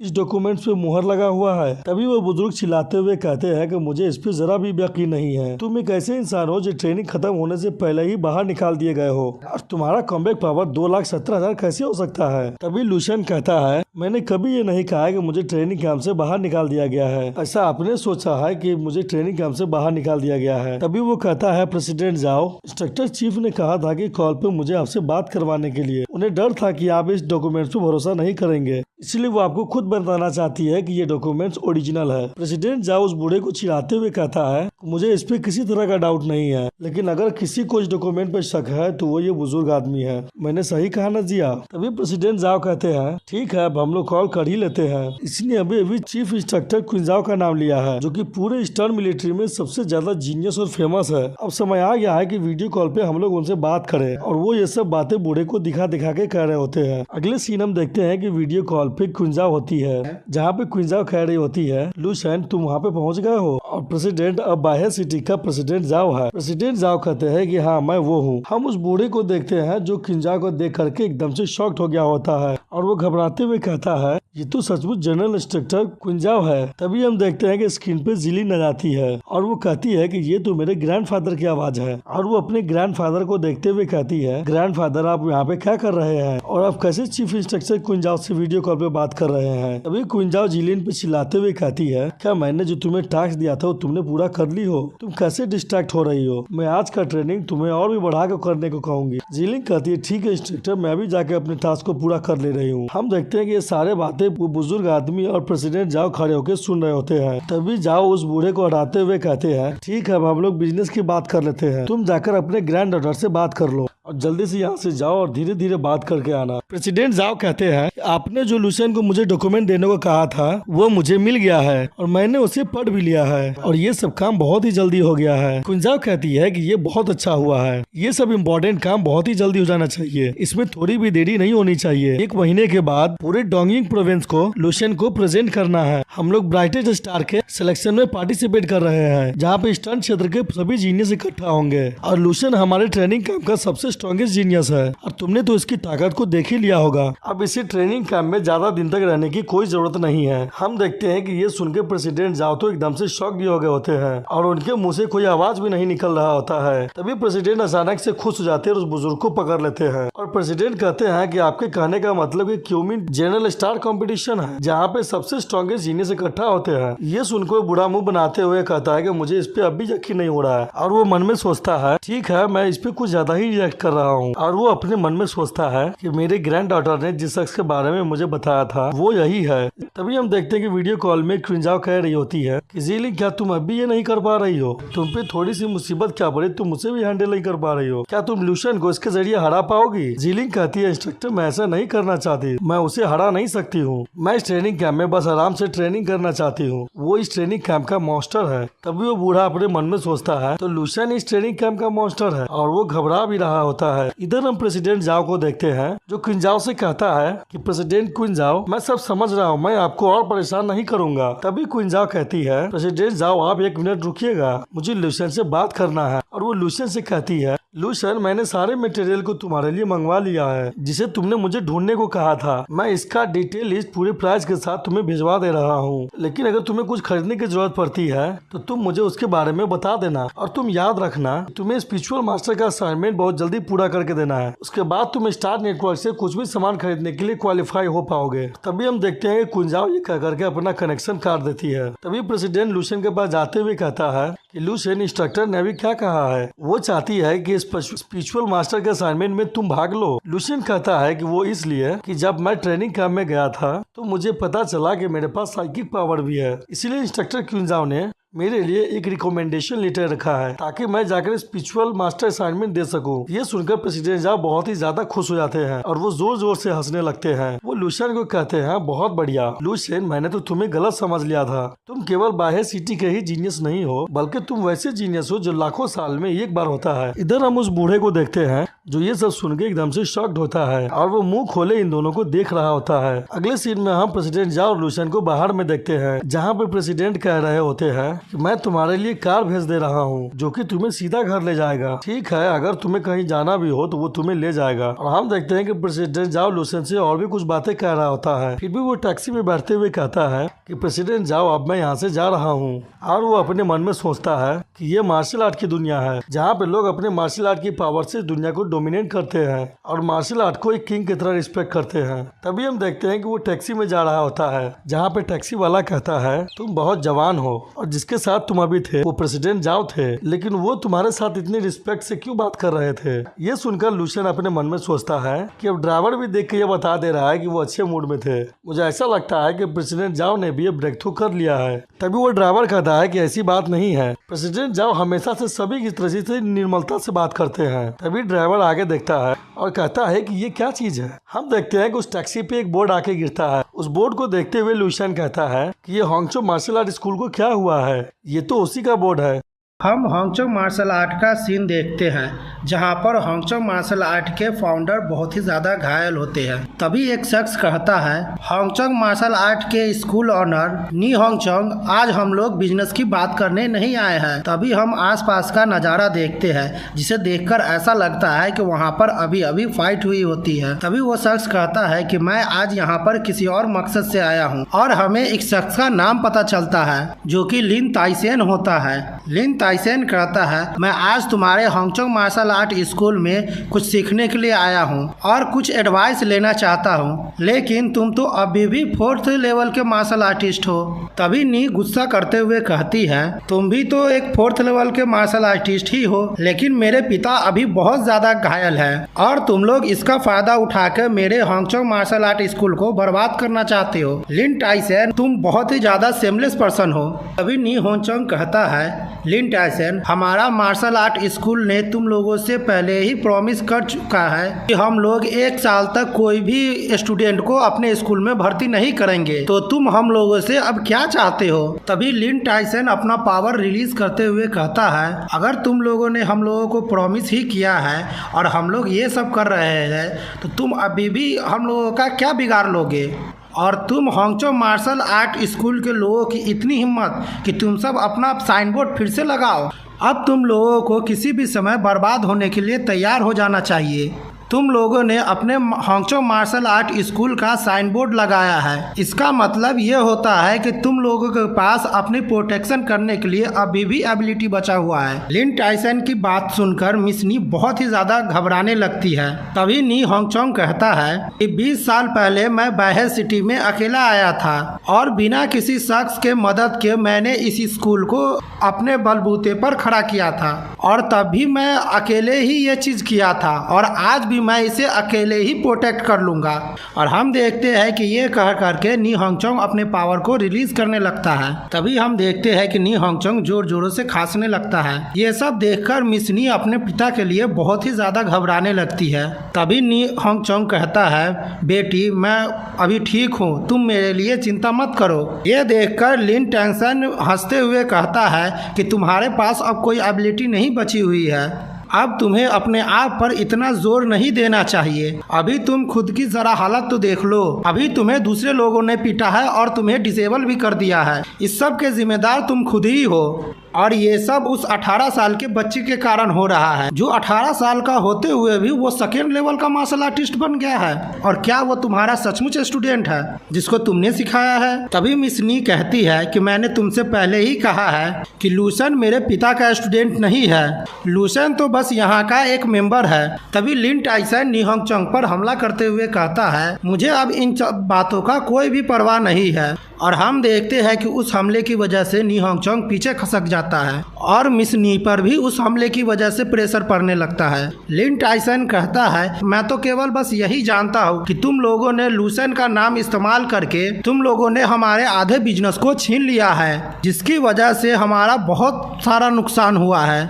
इस डॉक्यूमेंट्स पे मोहर लगा हुआ है। तभी वो बुजुर्ग चिल्लाते हुए कहते हैं कि मुझे इस पे जरा भी यकीन नहीं है, तुम एक ऐसे इंसान हो जो ट्रेनिंग खत्म होने से पहले ही बाहर निकाल दिए गए हो, और तुम्हारा कॉम्बैट पावर 2,70,000 कैसे हो सकता है। तभी लूशियन कहता है, मैंने कभी ये नहीं कहा कि मुझे ट्रेनिंग कैंप से बाहर निकाल दिया गया है, ऐसा आपने सोचा है कि मुझे ट्रेनिंग कैंप से बाहर निकाल दिया गया है। तभी वो कहता है, प्रेसिडेंट जाओ, इंस्ट्रक्टर चीफ ने कहा था कि कॉल पे मुझे आपसे बात करवाने के लिए, उन्हें डर था कि आप इस डॉक्यूमेंट्स पे भरोसा नहीं करेंगे, इसलिए वो आपको खुद बताना चाहती है कि ये डॉक्यूमेंट्स ओरिजिनल है। प्रेसिडेंट जाओ उस बूढ़े को चिढ़ाते हुए कहता है मुझे इस पे किसी तरह का डाउट नहीं है, लेकिन अगर किसी को इस डॉक्यूमेंट पे शक है तो वो ये बुजुर्ग आदमी है। मैंने सही कहा न जिया? तभी प्रेसिडेंट जाओ कहते हैं ठीक है अब हम लोग कॉल कर ही लेते हैं। इसने अभी चीफ इंस्ट्रक्टर क्विंजाओ का नाम लिया है जो कि पूरे ईस्टर्न मिलिट्री में सबसे ज्यादा जीनियस और फेमस है। अब समय आ गया है कि वीडियो कॉल पे हम लोग उनसे बात करें और वो ये सब बातें बूढ़े को दिखा दिखा के कह रहे होते हैं। अगले सीन हम देखते हैं कि वीडियो कॉल पे क्विंजाओ होती है, जहाँ पे क्विंजाओ कह रही होती है लुशन तुम वहाँ पे पहुँच गए हो, और प्रेसिडेंट अब बाह्य सिटी का प्रेसिडेंट जाओ है। प्रेसिडेंट जाओ कहते हैं कि हाँ मैं वो हूँ। हम उस बूढ़े को देखते हैं जो क्विंजाओ को देख करके एकदम से शॉक्ड हो गया होता है और वो घबराते हुए कहता है ये तो सचमुच जनरल इंस्ट्रक्टर क्विंजाओ है। तभी हम देखते हैं कि स्क्रीन पे जिलिन आ जाती है और वो कहती है कि ये तो मेरे ग्रैंडफादर की आवाज है, और वो अपने ग्रैंडफादर को देखते हुए कहती है ग्रैंडफादर आप यहाँ पे क्या कर रहे हैं और आप कैसे चीफ इंस्ट्रक्टर क्विंजाओ से वीडियो कॉल पे बात कर रहे हैं। तभी क्विंजाओ जिलिन पे चिल्लाते हुए कहती है क्या मैंने जो तुम्हें टास्क दिया था वो तुमने पूरा कर ली हो? तुम कैसे डिस्ट्रैक्ट हो रही हो? मैं आज का ट्रेनिंग तुम्हें और भी बढ़ा के करने को कहूंगी। जिलिन कहती है ठीक है इंस्ट्रक्टर मैं भी जाके अपने टास्क को पूरा कर ले रही हूँ। हम देखते हैं कि ये सारे बातें वो बुजुर्ग आदमी और प्रेसिडेंट जाओ खड़े होकर सुन रहे होते हैं। तभी जाओ उस बूढ़े को हटाते हुए कहते हैं ठीक है अब हम लोग बिजनेस की बात कर लेते हैं, तुम जाकर अपने ग्रैंड डॉटर से बात कर लो और जल्दी से यहाँ से जाओ और धीरे धीरे बात करके आना। प्रेसिडेंट जाओ कहते हैं आपने जो लुशन को मुझे डॉक्यूमेंट देने को कहा था वो मुझे मिल गया है और मैंने उसे पढ़ भी लिया है और ये सब काम बहुत ही जल्दी हो गया है। क्विंजाओ कहती है कि ये बहुत अच्छा हुआ है, ये सब इम्पोर्टेंट काम बहुत ही जल्दी हो जाना चाहिए, इसमें थोड़ी भी देरी नहीं होनी चाहिए। 1 महीने के बाद पूरे डोंगिंग प्रोविंस को लुशन को प्रेजेंट करना है। हम लोग ब्राइटेस्ट स्टार के सिलेक्शन में पार्टिसिपेट कर रहे हैं जहाँ पे ईस्टर्न क्षेत्र के सभी जीनियस इकट्ठा होंगे और लुशन हमारे ट्रेनिंग कैंप का सबसे स्ट्रॉन्गेस्ट जीनियस है और तुमने तो इसकी ताकत को देख ही लिया होगा। अब इसी ट्रेनिंग कैंप में ज्यादा दिन तक रहने की कोई जरूरत नहीं है। हम देखते हैं कि ये सुन के प्रेसिडेंट जाओ तो एकदम से शॉक भी हो गए होते हैं और उनके मुंह से कोई आवाज भी नहीं निकल रहा होता है। तभी प्रेसिडेंट अचानक से खुश हो जाते हैं और उस बुजुर्ग को पकड़ लेते हैं और प्रेसिडेंट कहते हैं कि आपके कहने का मतलब कि क्यूमिन जनरल स्टार कंपटीशन है जहाँ पे सबसे स्ट्रॉन्गेस्ट जीनियस इकट्ठा होते हैं। ये सुनकर बुरा मुंह बनाते हुए कहता है कि मुझे इस पे अब भी यकीन नहीं हो रहा है और वो मन में सोचता है ठीक है मैं इस पे कुछ ज्यादा ही रिएक्ट कर रहा हूँ। और वो अपने मन में सोचता है कि मेरे ग्रैंड डॉटर ने जिस शख्स के बारे में मुझे बताया था वो यही है। तभी हम देखते हैं कि वीडियो कॉल में क्विंजाओ कह रही होती है कि जिलिन क्या तुम अभी ये नहीं कर पा रही हो? तुम पे थोड़ी सी मुसीबत क्या पड़ी तुम उसे भी हैंडल नहीं कर पा रही हो? क्या तुम लुशन को इसके जरिए हरा पाओगी? जिलिन कहती है इंस्ट्रक्टर मैं ऐसा नहीं करना चाहती, मैं उसे हरा नहीं सकती हूँ, मैं इस ट्रेनिंग कैंप में बस आराम से ट्रेनिंग करना चाहती हूँ, वो इस ट्रेनिंग कैंप का मॉन्स्टर है। तभी वो बूढ़ा अपने मन में सोचता है तो लुशन इस ट्रेनिंग कैंप का मॉन्स्टर है और वो घबरा भी रहा होता है। इधर हम प्रेसिडेंट जाओ को देखते हैं जो क्विंजाओ से कहता है कि प्रेसिडेंट क्विंजाओ मैं सब समझ रहा हूँ, मैं आपको और परेशान नहीं करूंगा। तभी क्विंजाओ कहती है प्रेसिडेंट जाओ आप 1 मिनट रुकिएगा, मुझे लुशन से बात करना है। और वो लुशन से कहती है लुशन मैंने सारे मटेरियल को तुम्हारे लिए मंगवा लिया है जिसे तुमने मुझे ढूंढने को कहा था, मैं इसका डिटेल लिस्ट पूरे प्राइस के साथ तुम्हें भिजवा दे रहा हूँ, लेकिन अगर तुम्हें कुछ खरीदने की जरूरत पड़ती है तो तुम मुझे उसके बारे में बता देना और तुम याद रखना तुम्हें स्पिरिचुअल मास्टर का असाइनमेंट बहुत जल्दी पूरा करके देना है, उसके बाद तुम स्टार नेटवर्क से कुछ भी सामान खरीदने के लिए क्वालिफाई हो पाओगे। तभी हम देखते हैं क्विंजाओ ये कह करके अपना कनेक्शन काट देती है। तभी प्रेसिडेंट लुशन के पास जाते हुए कहता है कि लुशन इंस्ट्रक्टर ने अभी क्या कहा है, वो चाहती है कि स्पिरिचुअल मास्टर के असाइनमेंट में तुम भाग लो। लुशन कहता है कि वो इसलिए कि जब मैं ट्रेनिंग कैंप में गया था तो मुझे पता चला कि मेरे पास साइकिक पावर भी है, इसलिए इंस्ट्रक्टर क्विंजाओ ने मेरे लिए एक रिकमेंडेशन लेटर रखा है ताकि मैं जाकर स्पिरिचुअल मास्टर असाइनमेंट दे सकूं। ये सुनकर प्रेसिडेंट जाओ बहुत ही ज्यादा खुश हो जाते हैं और वो जोर जोर से हंसने लगते हैं। वो लुशन को कहते हैं बहुत बढ़िया लुशन, मैंने तो तुम्हें गलत समझ लिया था, तुम केवल बाह्य सिटी के ही जीनियस नहीं हो बल्कि तुम वैसे जीनियस हो जो लाखों साल में एक बार होता है। इधर हम उस बूढ़े को देखते हैं जो ये सब सुन के एकदम से शॉक्ड होता है और वो मुंह खोले इन दोनों को देख रहा होता है। अगले सीन में हम प्रेसिडेंट जाओ और लुशन को बाहर में देखते हैं जहाँ पे प्रेसिडेंट कह रहे होते हैं कि मैं तुम्हारे लिए कार भेज दे रहा हूँ जो कि तुम्हें सीधा घर ले जाएगा, ठीक है अगर तुम्हें कहीं जाना भी हो तो वो तुम्हें ले जाएगा। और हम देखते हैं कि प्रेसिडेंट जाओ लुशन से और भी कुछ बातें कह रहा होता है, फिर भी वो टैक्सी में बैठते हुए कहता है कि प्रेसिडेंट जाओ अब मैं यहाँ से जा रहा हूँ। और वो अपने मन में सोचता है कि ये मार्शल आर्ट की दुनिया है जहाँ पे लोग अपने मार्शल आर्ट की पावर से दुनिया को डोमिनेट करते हैं और मार्शल आर्ट को एक किंग की तरह रिस्पेक्ट करते हैं। तभी हम देखते हैं कि वो टैक्सी में जा रहा होता है जहाँ पे टैक्सी वाला कहता है तुम बहुत जवान हो और जिसके जिसके साथ तुम अभी थे वो प्रेसिडेंट जाओ थे, लेकिन वो तुम्हारे साथ इतनी रिस्पेक्ट से क्यों बात कर रहे थे। ये सुनकर लूशियन अपने मन में सोचता है कि अब ड्राइवर भी देख के ये बता दे रहा है कि वो अच्छे मूड में थे। मुझे ऐसा लगता है कि प्रेसिडेंट जाओ ने भी ब्रेक थ्रू कर लिया है। तभी वो ड्राइवर कहता है कि ऐसी बात नहीं है, प्रेसिडेंट जाओ हमेशा से सभी की तरह से निर्मलता से बात करते हैं। तभी ड्राइवर आगे देखता है और कहता है कि ये क्या चीज है। हम देखते हैं कि उस टैक्सी पे एक बोर्ड आके गिरता है। उस बोर्ड को देखते हुए लूशियन कहता है कि ये हांगचो मार्शल आर्ट स्कूल को क्या हुआ है, ये तो उसी का बोर्ड है। हम हांगचो मार्शल आर्ट का सीन देखते हैं जहां पर हांगचो मार्शल आर्ट के फाउंडर बहुत ही ज़्यादा घायल होते हैं। तभी एक शख्स कहता है, हांगचो मार्शल आर्ट के स्कूल ऑनर नी हांगचोंग, आज हम लोग बिजनेस की बात करने नहीं आए हैं। तभी हम आसपास का नज़ारा देखते हैं जिसे देखकर ऐसा लगता है कि वहां पर अभी अभी फाइट हुई होती है। तभी वो शख्स कहता है कि मैं आज यहाँ पर किसी और मकसद से आया हूँ और हमें एक शख्स का नाम पता चलता है जो कि लिन ताइसेन होता है। लिन ताइसेन कहता है, मैं आज तुम्हारे हांगचो मार्शल आर्ट स्कूल में कुछ सीखने के लिए आया हूँ और कुछ एडवाइस लेना चाहता हूँ, लेकिन तुम तो अभी भी 4th लेवल के मार्शल आर्टिस्ट हो। तभी नी गुस्सा करते हुए कहती है, तुम भी तो एक 4th लेवल के मार्शल आर्टिस्ट ही हो, लेकिन मेरे पिता अभी बहुत ज्यादा घायल है और तुम लोग इसका फायदा उठाकर मेरे हांगचो मार्शल आर्ट स्कूल को बर्बाद करना चाहते हो। लिन टाइसन, तुम बहुत ही ज्यादा सेमलेस पर्सन हो। तभी नी हांगचो कहता है, लिन टाइसन, हमारा मार्शल आर्ट स्कूल ने तुम लोगों से पहले ही प्रॉमिस कर चुका है कि हम लोग 1 साल तक कोई भी स्टूडेंट को अपने स्कूल में भर्ती नहीं करेंगे, तो तुम हम लोगों से अब क्या चाहते हो। तभी लिन टाइसन अपना पावर रिलीज करते हुए कहता है, अगर तुम लोगों ने हम लोगों को प्रॉमिस ही किया है और हम लोग ये सब कर रहे हैं तो तुम अभी भी हम लोगों का क्या बिगाड़ लोगे। और तुम हांगचो मार्शल आर्ट स्कूल के लोगों की इतनी हिम्मत कि तुम सब अपना साइन बोर्ड फिर से लगाओ। अब तुम लोगों को किसी भी समय बर्बाद होने के लिए तैयार हो जाना चाहिए। तुम लोगों ने अपने हांगचो मार्शल आर्ट स्कूल का साइन बोर्ड लगाया है, इसका मतलब ये होता है कि तुम लोगों के पास अपनी प्रोटेक्शन करने के लिए अभी भी एबिलिटी बचा हुआ है। लिन टाइसन की बात सुनकर मिस नी बहुत ही ज्यादा घबराने लगती है। तभी नी हांगचोंग कहता है कि 20 साल पहले मैं बाहे सिटी में अकेला आया था और बिना किसी शख्स के मदद के मैंने इस स्कूल को अपने बलबूते पर खड़ा किया था और तभी मैं अकेले ही ये चीज किया था और आज भी मैं इसे अकेले ही प्रोटेक्ट कर लूंगा। और हम देखते हैं कि ये कह करके नी हांगचोंग अपने पावर को रिलीज करने लगता है। तभी हम देखते हैं कि नी हांगचोंग जोर जोरों से खांसने लगता है। ये सब देखकर मिस नी अपने पिता के लिए बहुत ही ज्यादा घबराने लगती है। तभी नी हांगचोंग कहता है, बेटी मैं अभी ठीक हूँ, तुम मेरे लिए चिंता मत करो। ये देखकर लिन टाइसन हंसते हुए कहता है कि तुम्हारे पास अब कोई एबिलिटी नहीं बची हुई है, अब तुम्हें अपने आप पर इतना जोर नहीं देना चाहिए। अभी तुम खुद की जरा हालत तो देख लो, अभी तुम्हें दूसरे लोगों ने पीटा है और तुम्हें डिसेबल भी कर दिया है। इस सब के जिम्मेदार तुम खुद ही हो और ये सब उस 18 साल के बच्चे के कारण हो रहा है जो 18 साल का होते हुए भी वो 2nd लेवल का मार्शल आर्टिस्ट बन गया है। और क्या वो तुम्हारा सचमुच स्टूडेंट है जिसको तुमने सिखाया है। तभी मिस नी कहती है कि मैंने तुमसे पहले ही कहा है कि लूशन मेरे पिता का स्टूडेंट नहीं है, लूशन तो बस यहाँ का एक मेंबर है। तभी लिन टाइसन नी हांगचोंग पर हमला करते हुए कहता है, मुझे अब इन बातों का कोई भी परवाह नहीं है। और हम देखते हैं कि उस हमले की वजह से नी हांगचोंग पीछे खसक जाता है और मिस नी पर भी उस हमले की वजह से प्रेशर पड़ने लगता है। लिन टाइसन कहता है, मैं तो केवल बस यही जानता हूँ कि तुम लोगों ने लूशन का नाम इस्तेमाल करके तुम लोगों ने हमारे आधे बिजनेस को छीन लिया है, जिसकी वजह से हमारा बहुत सारा नुकसान हुआ है।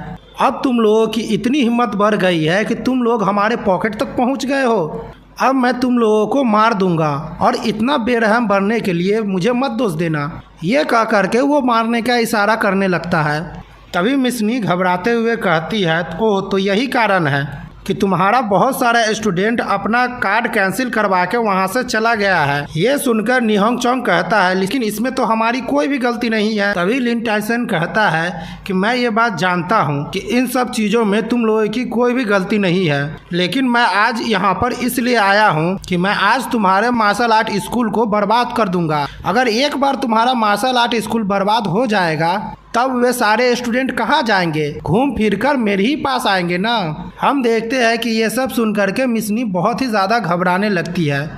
अब तुम लोगों की इतनी हिम्मत बढ़ गई है कि तुम लोग हमारे पॉकेट तक पहुँच गए हो। अब मैं तुम लोगों को मार दूंगा और इतना बेरहम बनने के लिए मुझे मत दोष देना। ये कह करके वो मारने का इशारा करने लगता है। तभी मिस नी घबराते हुए कहती है, ओह तो यही कारण है कि तुम्हारा बहुत सारा स्टूडेंट अपना कार्ड कैंसिल करवा के वहाँ से चला गया है। ये सुनकर नी हांगचोंग कहता है, लेकिन इसमें तो हमारी कोई भी गलती नहीं है। तभी लिन टाइसन कहता है कि मैं ये बात जानता हूँ कि इन सब चीज़ों में तुम लोगों की कोई भी गलती नहीं है, लेकिन मैं आज यहाँ पर इसलिए आया हूँ कि मैं आज तुम्हारे मार्शल आर्ट स्कूल को बर्बाद कर दूंगा। अगर एक बार तुम्हारा मार्शल आर्ट स्कूल बर्बाद हो जाएगा तब वे सारे स्टूडेंट कहाँ जाएंगे, घूम फिर कर मेरे ही पास आएंगे ना। हम देखते हैं कि ये सब सुन करके मिस नी बहुत ही ज़्यादा घबराने लगती है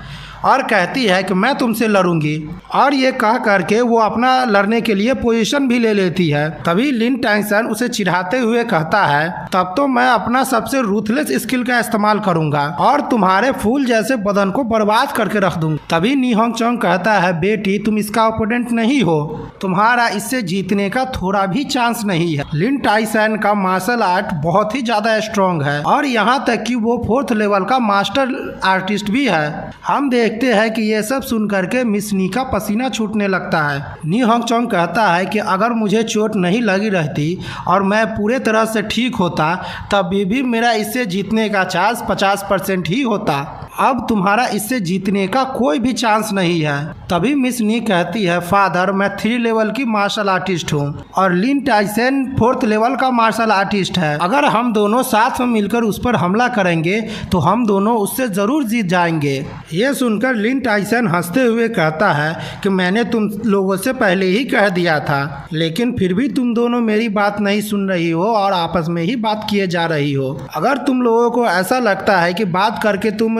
और कहती है कि मैं तुमसे लड़ूंगी, और ये कह करके वो अपना लड़ने के लिए पोजीशन भी ले लेती है। तभी लिन टाइसन उसे चिढ़ाते हुए कहता है, तब तो मैं अपना सबसे रूथलेस स्किल का इस्तेमाल करूंगा और तुम्हारे फूल जैसे बदन को बर्बाद करके रख दूंगा। तभी नी होंग चोंग कहता है, बेटी तुम इसका ओपोनेंट नहीं हो, तुम्हारा इससे जीतने का थोड़ा भी चांस नहीं है। लिन टाइसन का मार्शल आर्ट बहुत ही ज्यादा स्ट्रॉन्ग है और यहाँ तक कि वो 4th लेवल का मास्टर आर्टिस्ट भी है। हम देखते हैं कि ये सब सुन करके मिस नी का पसीना छूटने लगता है। नी होंग चोंग कहता है कि अगर मुझे चोट नहीं लगी रहती और मैं पूरे तरह से ठीक होता तभी भी मेरा इससे जीतने का चांस 50% ही होता। अब तुम्हारा इससे जीतने का कोई भी चांस नहीं है। तभी मिस नी कहती है, फादर मैं 3 लेवल की मार्शल आर्टिस्ट हूँ और लिन टाइसन 4th लेवल का मार्शल आर्टिस्ट है। अगर हम दोनों साथ में मिलकर उस पर हमला करेंगे तो हम दोनों उससे जरूर जीत जाएंगे। ये सुनकर लिन टाइसन हंसते हुए कहता है कि मैंने तुम लोगों से पहले ही कह दिया था, लेकिन फिर भी तुम दोनों मेरी बात नहीं सुन रही हो और आपस में ही बात किए जा रही हो। अगर तुम लोगों को ऐसा लगता है कि बात करके तुम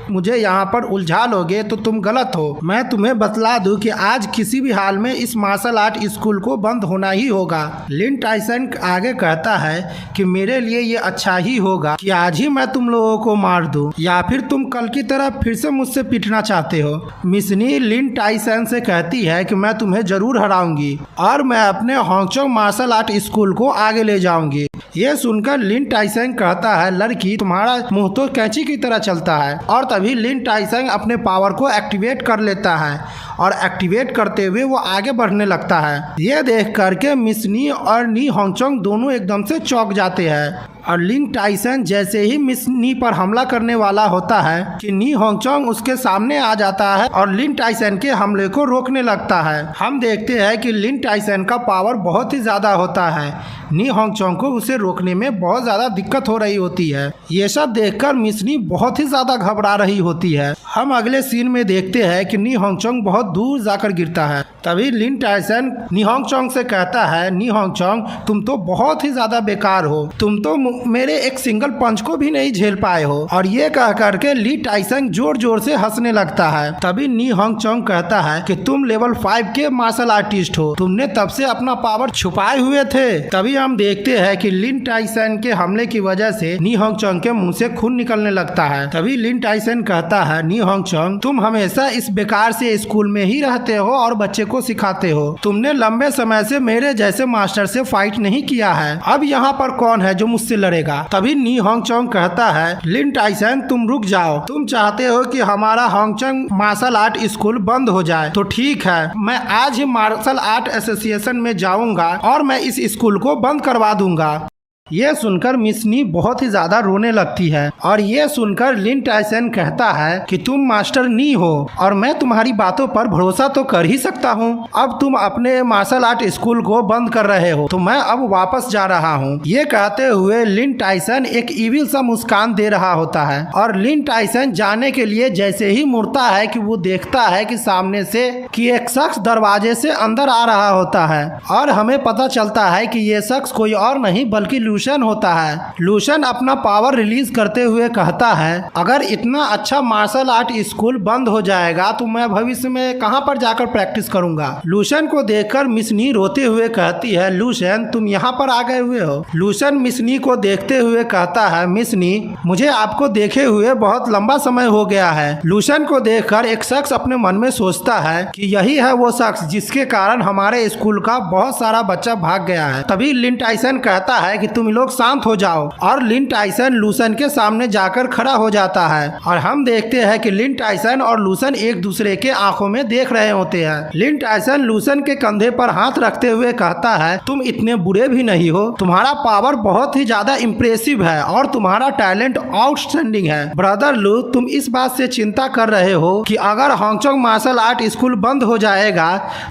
मुझे यहाँ पर उलझा लोगे तो तुम गलत हो। मैं तुम्हें बतला दूं कि आज किसी भी हाल में इस मार्शल आर्ट स्कूल को बंद होना ही होगा। लिन टाइसन आगे कहता है कि मेरे लिए ये अच्छा ही होगा कि आज ही मैं तुम लोगों को मार दूं, या फिर तुम कल की तरह फिर से मुझसे पिटना चाहते हो। मिस नी लिन टाइसन से कहती है कि मैं तुम्हें जरूर हराऊंगी और मैं अपने होंगचोंग मार्शल आर्ट स्कूल को आगे ले जाऊंगी। ये सुनकर लिन टाइसन कहता है, लड़की तुम्हारा मुंह तो कैंची की तरह चलता है। और तभी लिन टाइसन अपने पावर को एक्टिवेट कर लेता है और एक्टिवेट करते हुए वो आगे बढ़ने लगता है। ये देख करके मिस नी और नी होंग चोंग दोनों एकदम से चौंक जाते हैं और लिन टाइसन जैसे ही मिस नी पर हमला करने वाला होता है कि नी होंग चोंग उसके सामने आ जाता है और लिन टाइसन के हमले को रोकने लगता है। हम देखते हैं कि लिन टाइसन का पावर बहुत ही ज्यादा होता है। नी होंग चोंग को उसे रोकने में बहुत ज्यादा दिक्कत हो रही होती है। ये सब देखकर मिस नी बहुत ही ज्यादा घबरा रही होती है। हम अगले सीन में देखते हैं कि नी होंग चोंग बहुत दूर जाकर गिरता है। तभी लिन टाइसन नी होंग चोंग से कहता है, नी होंग चोंग तुम तो बहुत ही ज्यादा बेकार हो, तुम तो मेरे एक सिंगल पंच को भी नहीं झेल पाए हो। और ये कह करके ली टाइसन जोर जोर से हंसने लगता है। तभी नी होंग चोंग कहता है कि तुम लेवल 5 के मार्शल आर्टिस्ट हो, तुमने तब से अपना पावर छुपाए हुए थे। तभी हम देखते हैं कि लिन टाइसन के हमले की वजह से नी होंग चोंग के मुंह से खून निकलने लगता है। तभी लिन टाइसन कहता है, नी होंग चोंग तुम हमेशा इस बेकार से स्कूल में ही रहते हो और बच्चे को सिखाते हो, तुमने लंबे समय से मेरे जैसे मास्टर से फाइट नहीं किया है, अब यहाँ पर कौन है जो मुझसे लड़ेगा। तभी नी होंग चोंग कहता है, लिन टाइसन तुम रुक जाओ, तुम चाहते हो कि हमारा होंगचोंग मार्शल आर्ट स्कूल बंद हो जाए तो ठीक है, मैं आज ही मार्शल आर्ट एसोसिएशन में जाऊंगा और मैं इस स्कूल को बंद करवा दूंगा। ये सुनकर मिस नी बहुत ही ज्यादा रोने लगती है और ये सुनकर लिन टाइसन कहता है कि तुम मास्टर नी हो और मैं तुम्हारी बातों पर भरोसा तो कर ही सकता हूँ। अब तुम अपने मार्शल आर्ट स्कूल को बंद कर रहे हो तो मैं अब वापस जा रहा हूँ। ये कहते हुए लिन टाइसन एक इविल सा मुस्कान दे रहा होता है और लिन टाइसन जाने के लिए जैसे ही मुड़ता है कि वो देखता है कि सामने से कि एक शख्स दरवाजे से अंदर आ रहा होता है और हमें पता चलता है कि ये शख्स कोई और नहीं बल्कि लूशन होता है। लूशन अपना पावर रिलीज करते हुए कहता है, अगर इतना अच्छा मार्शल आर्ट स्कूल बंद हो जाएगा तो मैं भविष्य में कहां पर जाकर प्रैक्टिस करूंगा। लूशन को देखकर मिस नी रोते हुए कहती है, लूशन तुम यहाँ पर आ गए हुए हो। लूशन मिस नी को देखते हुए कहता है, मिस नी मुझे आपको देखे हुए बहुत लंबा समय हो गया है। लूशन को देखकर एक शख्स अपने मन में सोचता है कि यही है वो शख्स जिसके कारण हमारे स्कूल का बहुत सारा बच्चा भाग गया है। तभी लिन टाइसन कहता है कि तुम लोग शांत हो जाओ और लिन टाइसन लूसन के सामने जाकर खड़ा हो जाता है और हम देखते हैं कि लिन टाइसन और लूसन एक दूसरे के आंखों में देख रहे होते हैं। लिन टाइसन लूसन के कंधे पर हाथ रखते हुए कहता है, तुम इतने बुरे भी नहीं हो, तुम्हारा पावर बहुत ही ज्यादा इम्प्रेसिव है और तुम्हारा टैलेंट आउटस्टैंडिंग है। ब्रदर लू तुम इस बात से चिंता कर रहे हो कि अगर होंगचोंग मार्शल आर्ट स्कूल बंद हो जाएगा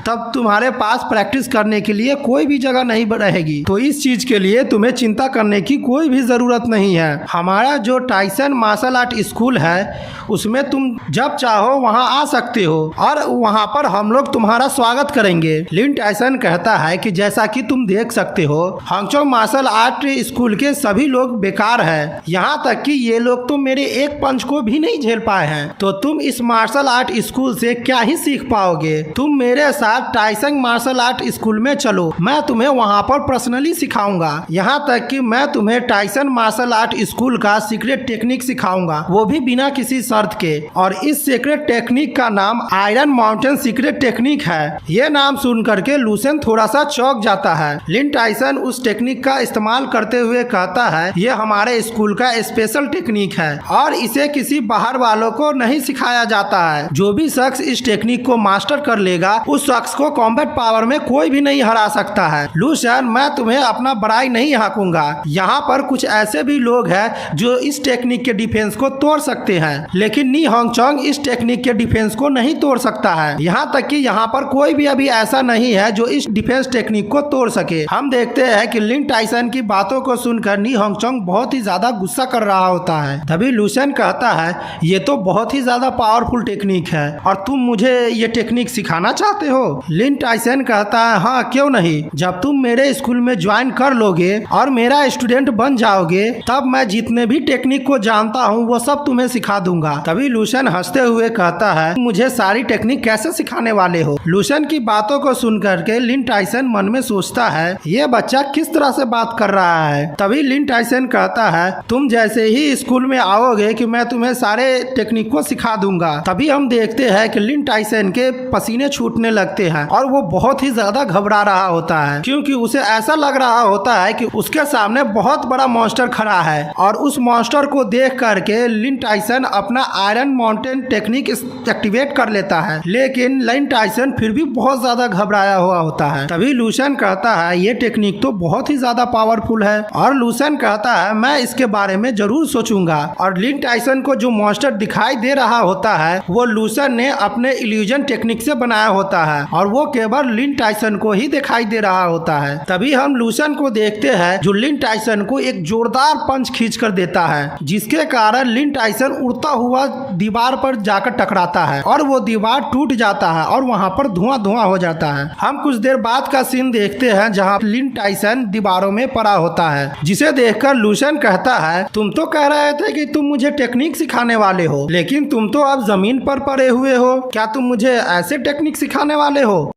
तब तुम्हारे पास प्रैक्टिस करने के लिए कोई भी जगह नहीं रहेगी, तो इस चीज के लिए तुम्हें चिंता करने की कोई भी ज़रूरत नहीं है। हमारा जो टाइसन मार्शल आर्ट स्कूल है उसमें तुम जब चाहो वहां आ सकते हो और वहां पर हम लोग तुम्हारा स्वागत करेंगे। लिन टाइसन कहता है कि जैसा कि तुम देख सकते हो हांगचोंग मार्शल आर्ट स्कूल के सभी लोग बेकार हैं, यहाँ तक कि ये लोग तो मेरे एक पंच को भी नहीं झेल पाए हैं, तो तुम इस मार्शल आर्ट स्कूल से क्या ही सीख पाओगे। तुम मेरे साथ टाइसन मार्शल आर्ट स्कूल में चलो, मैं तुम्हें वहाँ पर पर्सनली सिखाऊंगा, यहाँ तक कि मैं तुम्हें टाइसन मार्शल आर्ट स्कूल का सीक्रेट टेक्निक सिखाऊंगा, वो भी बिना किसी शर्त के। और इस सीक्रेट टेक्निक का नाम आयरन माउंटेन सीक्रेट टेक्निक है। ये नाम सुन करके लूसेन थोड़ा सा चौंक जाता है। लिन टाइसन उस टेक्निक का इस्तेमाल करते हुए कहता है ये हमारे स्कूल का स्पेशल टेक्निक है और इसे किसी बाहर वालों को नहीं सिखाया जाता है। जो भी शख्स इस टेक्निक को मास्टर कर लेगा उस शख्स को कॉम्बैट पावर में कोई भी नहीं हरा सकता है। लूसेन, मैं तुम्हें अपना बड़ाई नहीं हाँकूंगा, यहाँ पर कुछ ऐसे भी लोग हैं जो इस टेक्निक के डिफेंस को तोड़ सकते हैं, लेकिन नी हांगचोंग इस टेक्निक के डिफेंस को नहीं तोड़ सकता है। यहाँ तक कि यहाँ पर कोई भी अभी ऐसा नहीं है जो इस डिफेंस टेक्निक को तोड़ सके। हम देखते हैं कि लिन टाइसन की बातों को सुनकर नी हांगचोंग बहुत ही ज्यादा गुस्सा कर रहा होता है। तभी लूसेन कहता है ये तो बहुत ही ज्यादा पावरफुल टेक्निक है और तुम मुझे ये टेक्निक सिखाना चाहते हो। लिन टाइसन कहता है हाँ क्यों नहीं, जब तुम मेरे स्कूल में ज्वाइन कर लोगे और मेरा स्टूडेंट बन जाओगे तब मैं जितने भी टेक्निक को जानता हूँ वो सब तुम्हें सिखा दूंगा। तभी लूसेन हंसते हुए कहता है मुझे सारी टेक्निक कैसे सिखाने वाले हो। लूसेन की बातों को सुनकर के लिन टाइसन मन में सोचता है ये बच्चा किस तरह से बात कर रहा है। तभी लिन टाइसन कहता है तुम जैसे ही स्कूल में आओगे कि मैं तुम्हें सारे टेक्निक को सिखा दूंगा। तभी हम देखते हैं कि लिन टाइसन के पसीने छूटने लगते हैं और वो बहुत ही ज्यादा घबरा रहा होता है, क्योंकि उसे ऐसा लग रहा होता है कि उसके सामने बहुत बड़ा मॉन्स्टर खड़ा है। और उस मॉन्स्टर को देख करके लिन टाइसन अपना आयरन माउंटेन टेक्निक एक्टिवेट कर लेता है, लेकिन लिन टाइसन फिर भी बहुत ज्यादा घबराया हुआ होता है। तभी लूसेन कहता है ये टेक्निक तो बहुत ही ज्यादा पावरफुल है और लूसेन कहता है मैं इसके बारे में जरूर सोचूंगा। और लिन टाइसन को जो मॉन्स्टर दिखाई दे रहा होता है वो लूसेन ने अपने इल्यूजन टेक्निक से बनाया होता है और वो केवल लिन टाइसन को ही दिखाई दे रहा होता है। तभी हम लूसेन को देखते हैं जो लिन टाइसन को एक जोरदार पंच खींच कर देता है, जिसके कारण लिन टाइसन उड़ता हुआ दीवार पर जाकर टकराता है और वो दीवार टूट जाता है और वहाँ पर धुआं धुआं हो जाता है। हम कुछ देर बाद का सीन देखते हैं जहाँ लिन टाइसन दीवारों में पड़ा होता है, जिसे देखकर लूसेन कहता है तुम तो कह रहे थे कि तुम मुझे टेक्निक सिखाने वाले हो, लेकिन तुम तो अब जमीन पर पड़े हुए हो, क्या तुम मुझे ऐसे टेक्निक सिखाने वाले हो।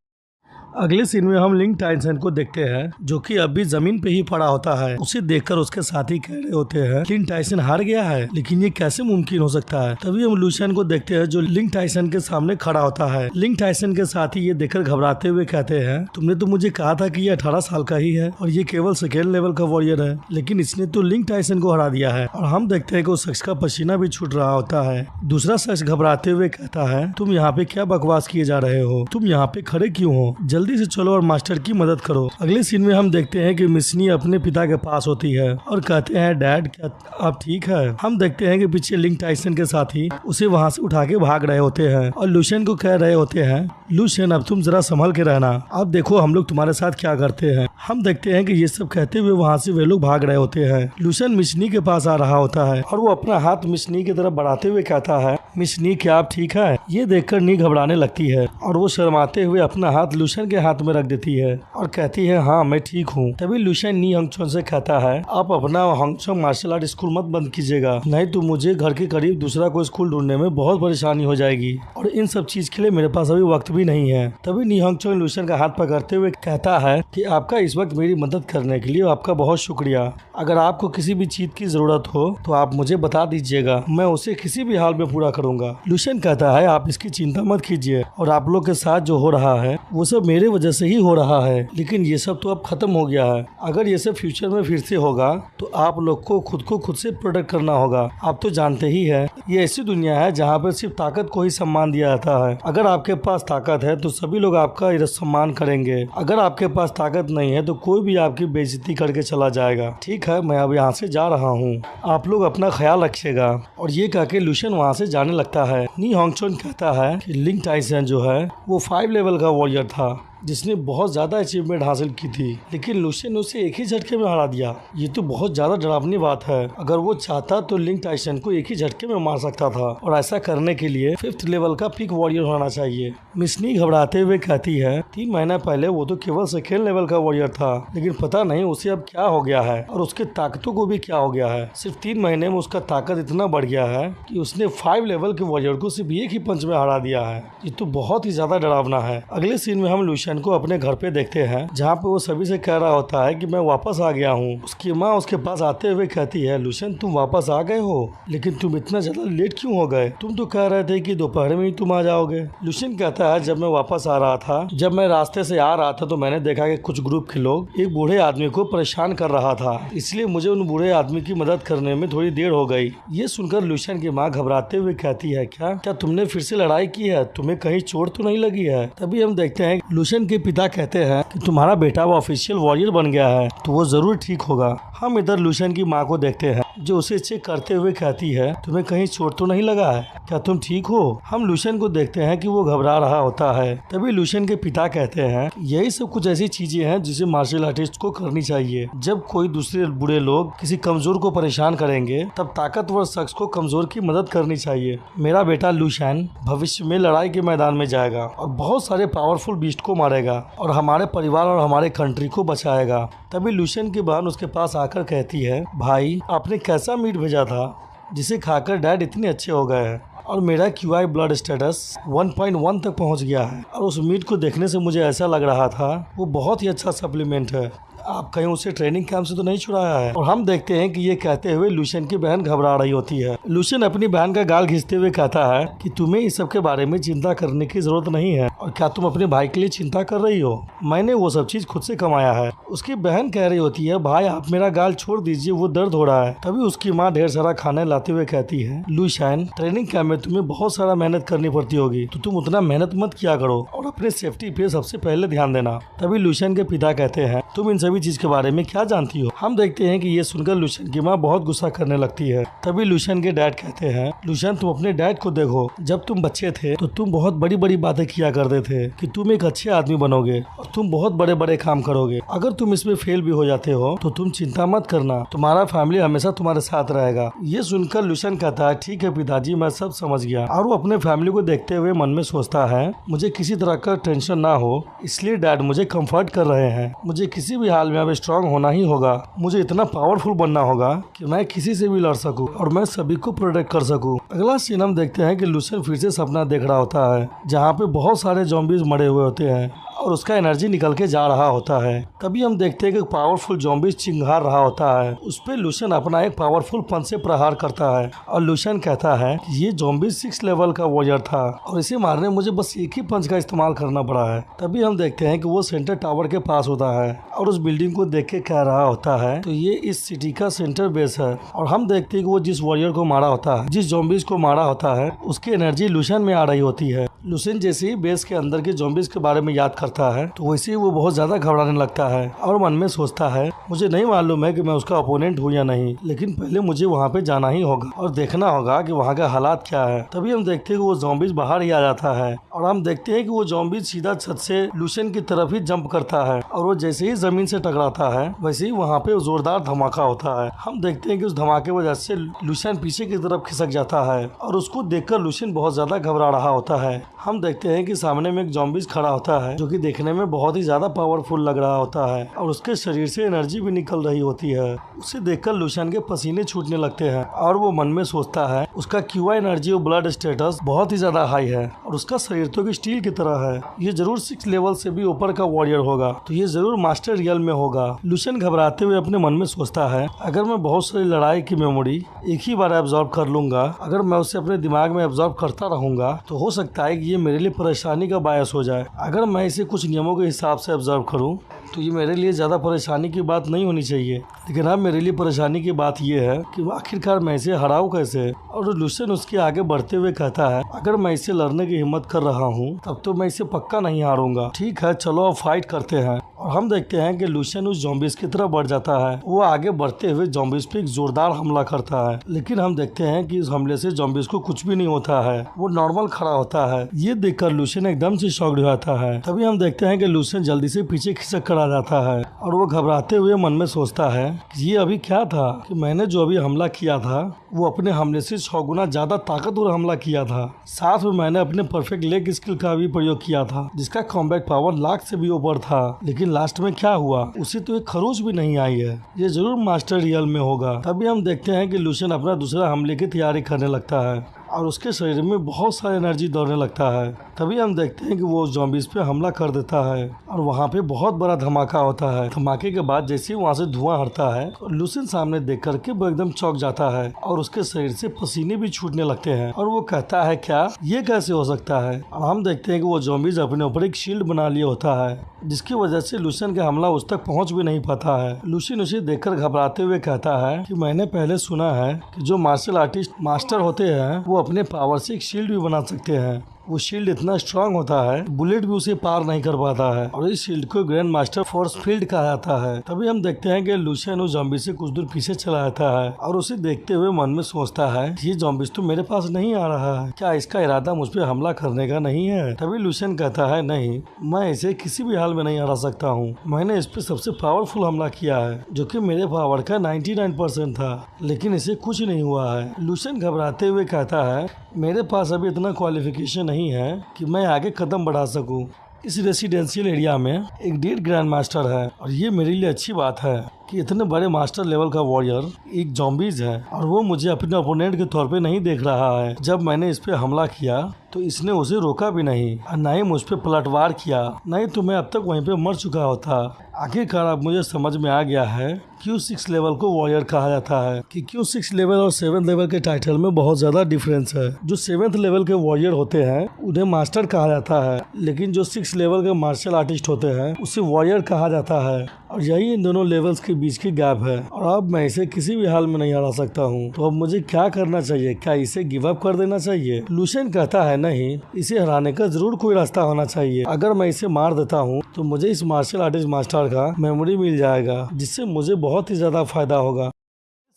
अगले सीन में हम लिन टाइसन को देखते हैं जो कि अभी जमीन पे ही पड़ा होता है। उसे देखकर उसके साथी कह रहे होते हैं लिन टाइसन हार गया है, लेकिन ये कैसे मुमकिन हो सकता है। तभी हम लूसेन को देखते हैं जो लिन टाइसन के सामने खड़ा होता है। लिन टाइसन के साथी ये देखकर घबराते हुए कहते हैं तुमने तो मुझे कहा था कि ये 18 साल का ही है और ये केवल सेकेंड लेवल का वॉरियर है, लेकिन इसने तो लिन टाइसन को हरा दिया है। और हम देखते हैं कि उस शख्स का पसीना भी छूट रहा होता है। दूसरा शख्स घबराते हुए कहता है तुम यहाँ पे क्या बकवास किए जा रहे हो, तुम यहाँ पे खड़े क्यों हो, जल्दी से चलो और मास्टर की मदद करो। अगले सीन में हम देखते हैं कि मिसनी अपने पिता के पास होती है और कहते हैं डैड क्या आप ठीक है। हम देखते हैं कि पीछे लिन टाइसन के साथी उसे वहां से उठा के भाग रहे होते हैं और लूसेन को कह रहे होते हैं लूसेन अब तुम जरा संभल के रहना, अब देखो हम लोग तुम्हारे साथ क्या करते हैं। हम देखते हैं कि ये सब कहते हुए वहाँ से वे लोग भाग रहे होते हैं। लूसेन मिसनी के पास आ रहा होता है और वो अपना हाथ मिसनी की तरफ बढ़ाते हुए कहता है मिसनी क्या आप ठीक है। ये देखकर नी घबराने लगती है और वो शर्माते हुए अपना हाथ लूसेन के हाथ में रख देती है और कहती है हाँ मैं ठीक हूँ। तभी लूसेन नी हांगचोंग से कहता है आप अपना हांगचोंग मार्शल आर्ट स्कूल मत बंद कीजिएगा, नहीं तो मुझे घर के करीब दूसरा कोई स्कूल ढूंढने में बहुत परेशानी हो जाएगी और इन सब चीज के लिए मेरे पास अभी वक्त भी नहीं है। तभी नी हांगचोंग लूसेन का हाथ पकड़ते हुए कहता है कि आपका इस वक्त मेरी मदद करने के लिए आपका बहुत शुक्रिया। अगर आपको किसी भी चीज की जरूरत हो तो आप मुझे बता दीजिएगा, मैं उसे किसी भी हाल में पूरा करूंगा। लूसेन कहता है आप इसकी चिंता मत कीजिए और आप लोग के साथ जो हो रहा है वो सब मेरे वजह से ही हो रहा है, लेकिन ये सब तो अब खत्म हो गया है। अगर ये सब फ्यूचर में फिर से होगा तो आप लोग को खुद से प्रोटेक्ट करना होगा। आप तो जानते ही है ये ऐसी दुनिया है जहाँ पर सिर्फ ताकत को ही सम्मान दिया जाता है। अगर आपके पास ताकत है तो सभी लोग आपका सम्मान करेंगे, अगर आपके पास ताकत नहीं है तो कोई भी आपकी बेइज्जती करके चला जाएगा। ठीक है मैं अब यहाँ से जा रहा हूँ, आप लोग अपना ख्याल रखिएगा। और ये कह के लूसेन वहाँ से जाने लगता है। नी हांगचोंग कहता है कि लिन टाइसन जो है वो 5 लेवल का वॉरियर था जिसने बहुत ज्यादा अचीवमेंट हासिल की थी, लेकिन लुशियन ने उसे एक ही झटके में हरा दिया। ये तो बहुत ज्यादा डरावनी बात है। अगर वो चाहता तो लिंग टाइसन को एक ही झटके में मार सकता था, और ऐसा करने के लिए 5th लेवल का पीक वॉरियर होना चाहिए। मिसनी घबराते हुए कहती है 3 महीना पहले वो तो केवल 2nd लेवल का वॉरियर था, लेकिन पता नहीं उसे अब क्या हो गया है और उसके ताकतों को भी क्या हो गया है। सिर्फ 3 महीने में उसका ताकत इतना बढ़ गया है कि उसने 5 लेवल के वॉरियर को सिर्फ एक ही पंच में हरा दिया है। ये तो बहुत ही ज्यादा डरावना है। अगले सीन में हम लुशियन को अपने घर पे देखते हैं, जहाँ पे वो सभी से कह रहा होता है कि मैं वापस आ गया हूँ। उसकी माँ उसके पास आते हुए कहती है लुशियन तुम वापस आ गए हो, लेकिन तुम इतना ज्यादा लेट क्यों हो गए? तुम तो कह रहे थे कि दोपहर में ही तुम आ जाओगे। लुशियन कहता है जब मैं वापस आ रहा था, जब मैं रास्ते से आ रहा था तो मैंने देखा कि कुछ ग्रुप के लोग एक बूढ़े आदमी को परेशान कर रहा था, इसलिए मुझे उन बूढ़े आदमी की मदद करने में थोड़ी देर हो गई। ये सुनकर लुशियन की माँ घबराते हुए कहती है क्या तुमने फिर से लड़ाई की है? तुम्हें कहीं चोट तो नहीं लगी है? तभी हम देखते हैं लुशियन के पिता कहते हैं कि तुम्हारा बेटा वो ऑफिशियल वॉरियर बन गया है तो वो जरूर ठीक होगा। हम इधर लुशियन की माँ को देखते हैं जो उसे चेक करते हुए कहती है तुम्हें कहीं चोट तो नहीं लगा है? क्या तुम ठीक हो? हम लुशियन को देखते हैं कि वो घबरा रहा होता है। तभी लुशियन के पिता कहते हैं यही सब कुछ ऐसी चीजें हैं जिसे मार्शल आर्टिस्ट को करनी चाहिए। जब कोई दूसरे बुरे लोग किसी कमजोर को परेशान करेंगे तब ताकतवर शख्स को कमजोर की मदद करनी चाहिए। मेरा बेटा लुशियन भविष्य में लड़ाई के मैदान में जाएगा और बहुत सारे पावरफुल बीस्ट को मारेगा और हमारे परिवार और हमारे कंट्री को बचाएगा। तभी लुशियन की बहन उसके पास आकर कहती है भाई आपने कैसा मीट भेजा था जिसे खाकर डैड इतने अच्छे हो गए हैं और मेरा QI ब्लड स्टेटस 1.1 तक पहुंच गया है, और उस मीट को देखने से मुझे ऐसा लग रहा था वो बहुत ही अच्छा सप्लीमेंट है। आप कहीं उसे ट्रेनिंग कैंप से तो नहीं छुड़ाया है? और हम देखते हैं कि ये कहते हुए लुशियन की बहन घबरा रही होती है। लुशियन अपनी बहन का गाल घिसते हुए कहता है कि तुम्हें इस सब के बारे में चिंता करने की जरूरत नहीं है, और क्या तुम अपने भाई के लिए चिंता कर रही हो? मैंने वो सब चीज खुद से कमाया है। उसकी बहन कह रही होती है भाई आप मेरा गाल छोड़ दीजिए, वो दर्द हो रहा है। तभी उसकी माँ ढेर सारा खाना लाते हुए कहती है लुशियन ट्रेनिंग कैंप में तुम्हें बहुत सारा मेहनत करनी पड़ती होगी, तो तुम उतना मेहनत मत किया करो और अपने सेफ्टी पे सबसे पहले ध्यान देना। तभी लुशियन के पिता कहते हैं तुम इन सभी चीज के बारे में क्या जानती हो? हम देखते हैं कि ये सुनकर लुशियन की माँ बहुत गुस्सा करने लगती है। तभी लुशियन के डैड कहते हैं लुशियन तुम अपने डैड को देखो, जब तुम बच्चे थे तो तुम बहुत बड़ी बड़ी बातें किया करते थे कि तुम एक अच्छे आदमी बनोगे और तुम बहुत बड़े बड़े काम करोगे। अगर तुम इसमें फेल भी हो जाते हो तो तुम चिंता मत करना, तुम्हारा फैमिली हमेशा तुम्हारे साथ रहेगा। ये सुनकर लुशियन कहता है ठीक है पिताजी मैं सब समझ गया, और वो अपने फैमिली को देखते हुए मन में सोचता है मुझे किसी तरह का टेंशन ना हो, इसलिए डैड मुझे कंफर्ट कर रहे हैं। मुझे किसी भी हाल में अब स्ट्रांग होना ही होगा, मुझे इतना पावरफुल बनना होगा कि मैं किसी से भी लड़ सकूं और मैं सभी को प्रोटेक्ट कर सकूं। अगला सीन हम देखते हैं कि लुशियन फिर से सपना देख रहा होता है जहाँ पे बहुत सारे ज़ॉम्बीज मरे हुए होते हैं और उसका एनर्जी निकल के जा रहा होता है। तभी हम देखते हैं कि पावरफुल ज़ॉम्बीज चिंगार रहा होता है। उस पे लुशियन अपना एक पावरफुल पंच से प्रहार करता है और लुशियन कहता है कि ये ज़ॉम्बीज 6 लेवल का वॉरियर था और इसे मारने मुझे बस एक ही पंच का इस्तेमाल करना पड़ा है। तभी हम देखते हैं कि वो सेंटर टावर के पास होता है और उस बिल्डिंग को देख के कह रहा होता है तो ये इस सिटी का सेंटर बेस है। और हम देखते हैं कि वो जिस वॉरियर को मारा होता है, जिस ज़ॉम्बीज को मारा होता है, उसकी एनर्जी लुशियन में आ रही होती है। लुशियन जैसे ही बेस के अंदर के ज़ॉम्बीज के बारे में याद करता है तो वैसे ही वो बहुत ज्यादा घबराने लगता है और मन में सोचता है मुझे नहीं मालूम है कि मैं उसका अपोनेंट हूँ या नहीं, लेकिन पहले मुझे वहाँ पे जाना ही होगा और देखना होगा कि वहाँ का हालात क्या है। तभी हम देखते हैं कि वो ज़ॉम्बीज बाहर ही आ जाता है और हम देखते हैं कि वो ज़ॉम्बीज सीधा छत से लुशियन की तरफ ही जंप करता है और वो जैसे ही जमीन से टकराता है वैसे ही वहाँ पे जोरदार धमाका होता है। हम देखते हैं कि उस धमाके वजह से लुशियन पीछे की तरफ खिसक जाता है और उसको देखकर लुशियन बहुत ज्यादा घबरा रहा होता है। हम देखते हैं कि सामने में एक ज़ॉम्बीज खड़ा होता है जो कि देखने में बहुत ही ज्यादा पावरफुल लग रहा होता है और उसके शरीर से एनर्जी भी निकल रही होती है। उसे देखकर लुशियन के पसीने छूटने लगते हैं और वो मन में सोचता है उसका QI एनर्जी और ब्लड स्टेटस बहुत ही ज्यादा हाई है और उसका शरीर तो स्टील की तरह है। ये जरूर 6 लेवल से भी ऊपर का वॉरियर होगा, तो ये जरूर मास्टर रियल में होगा। लुशियन घबराते हुए अपने मन में सोचता है अगर मैं बहुत सारी लड़ाई की मेमोरी एक ही बार एब्जॉर्ब कर लूंगा, अगर मैं उसे अपने दिमाग में एब्जॉर्ब करता रहूंगा तो हो सकता है कि ये मेरे लिए परेशानी का बायस हो जाए। अगर मैं इसे कुछ नियमों के हिसाब से एब्जॉर्ब करूं तो ये मेरे लिए ज़्यादा परेशानी की बात नहीं होनी चाहिए, लेकिन अब मेरे लिए परेशानी की बात ये है कि आखिरकार मैं इसे हराऊं कैसे। और लुशियन उसके आगे बढ़ते हुए कहता है अगर मैं इसे लड़ने की हिम्मत कर रहा हूँ तब तो मैं इसे पक्का नहीं हारूंगा। ठीक है चलो अब फाइट करते हैं। और और हम देखते हैं कि लूशियन उस ज़ॉम्बीज की तरफ बढ़ जाता है। वो आगे बढ़ते हुए ज़ॉम्बीज पे एक जोरदार हमला करता है, लेकिन हम देखते हैं कि इस हमले से ज़ॉम्बीज को कुछ भी नहीं होता है, वो नॉर्मल खड़ा होता है। ये देखकर लूशियन एकदम से शॉक्ड हो जाता है। तभी हम देखते हैं कि लूशियन जल्दी से पीछे खिसक कर आ जाता है और वो घबराते हुए मन में सोचता है ये अभी क्या था कि मैंने जो अभी हमला किया था वो अपने हमले से 6 गुना ज्यादा ताकतवर हमला किया था। साथ में मैंने अपने परफेक्ट लेग स्किल का भी प्रयोग किया था जिसका कॉम्बैट पावर लाख से भी ऊपर था। लेकिन लास्ट में क्या हुआ, उसे तो एक खरोच भी नहीं आई है। ये जरूर मास्टर रियल में होगा। तभी हम देखते हैं कि लूशियन अपना दूसरा हमले की तैयारी करने लगता है और उसके शरीर में बहुत सारी एनर्जी दौड़ने लगता है। तभी हम देखते हैं कि वो ज़ॉम्बीज पे हमला कर देता है और वहाँ पे बहुत बड़ा धमाका होता है। धमाके के बाद जैसे ही वहाँ से धुआं हटता है लूशियन सामने देख करके वो एकदम चौंक जाता है और उसके शरीर से पसीने भी छूटने लगते हैं और वो कहता है क्या, ये कैसे हो सकता है। और हम देखते हैं कि वो ज़ॉम्बीज अपने ऊपर एक शील्ड बना लिया होता है जिसकी वजह से लूशियन का हमला उस तक पहुँच भी नहीं पाता है। लूशियन उसे देखकर घबराते हुए कहता है कि मैंने पहले सुना है कि जो मार्शल आर्टिस्ट मास्टर होते हैं वो अपने पावर से एक शील्ड भी बना सकते हैं। वो शील्ड इतना स्ट्रांग होता है बुलेट भी उसे पार नहीं कर पाता है और इस शील्ड को ग्रैंड मास्टर फोर्स फील्ड कहा जाता है। तभी हम देखते हैं कि लूशियन उस ज़ॉम्बी से कुछ दूर पीछे चला जाता है और उसे देखते हुए मन में सोचता है ये ज़ॉम्बीज तो मेरे पास नहीं आ रहा है, क्या इसका इरादा मुझ पर हमला करने का नहीं है। तभी लूशियन कहता है नहीं, मैं इसे किसी भी हाल में नहीं हरा सकता हूँ। मैंने इस पे सबसे पावरफुल हमला किया है जो कि मेरे पावर का 99% था, लेकिन इसे कुछ नहीं हुआ है। लूशियन घबराते हुए कहता है मेरे पास अभी इतना क्वालिफिकेशन नहीं है कि मैं आगे कदम बढ़ा सकूं। इस रेसिडेंशियल एरिया में एक डेढ़ ग्रैंड मास्टर है और ये मेरे लिए अच्छी बात है कि इतने बड़े मास्टर लेवल का वॉरियर एक ज़ॉम्बीज है और वो मुझे अपने ओपोनेंट के तौर पे नहीं देख रहा है। जब मैंने इस पे हमला किया तो इसने उसे रोका भी नहीं और न ही मुझ पे पलटवार किया, नहीं तो मैं अब तक वहीं पे मर चुका होता। आखिरकार अब मुझे समझ में आ गया है क्यों 6 लेवल को वॉरियर कहा जाता है, कि क्यों 6 लेवल और 7 लेवल के टाइटल में बहुत ज़्यादा डिफरेंस है। जो 7th लेवल के वॉरियर होते हैं उन्हें मास्टर कहा जाता है, लेकिन जो 6 लेवल के मार्शल आर्टिस्ट होते हैं उसे वॉरियर कहा जाता है और यही इन दोनों लेवल्स के बीच की गैप है। और अब मैं इसे किसी भी हाल में नहीं हरा सकता हूँ, तो अब मुझे क्या करना चाहिए, क्या इसे गिव अप कर देना चाहिए। लूशियन कहता है नहीं, इसे हराने का जरूर कोई रास्ता होना चाहिए। अगर मैं इसे मार देता हूँ तो मुझे इस मार्शल आर्टिस्ट मास्टर का मेमोरी मिल जाएगा जिससे मुझे बहुत ही ज्यादा फायदा होगा।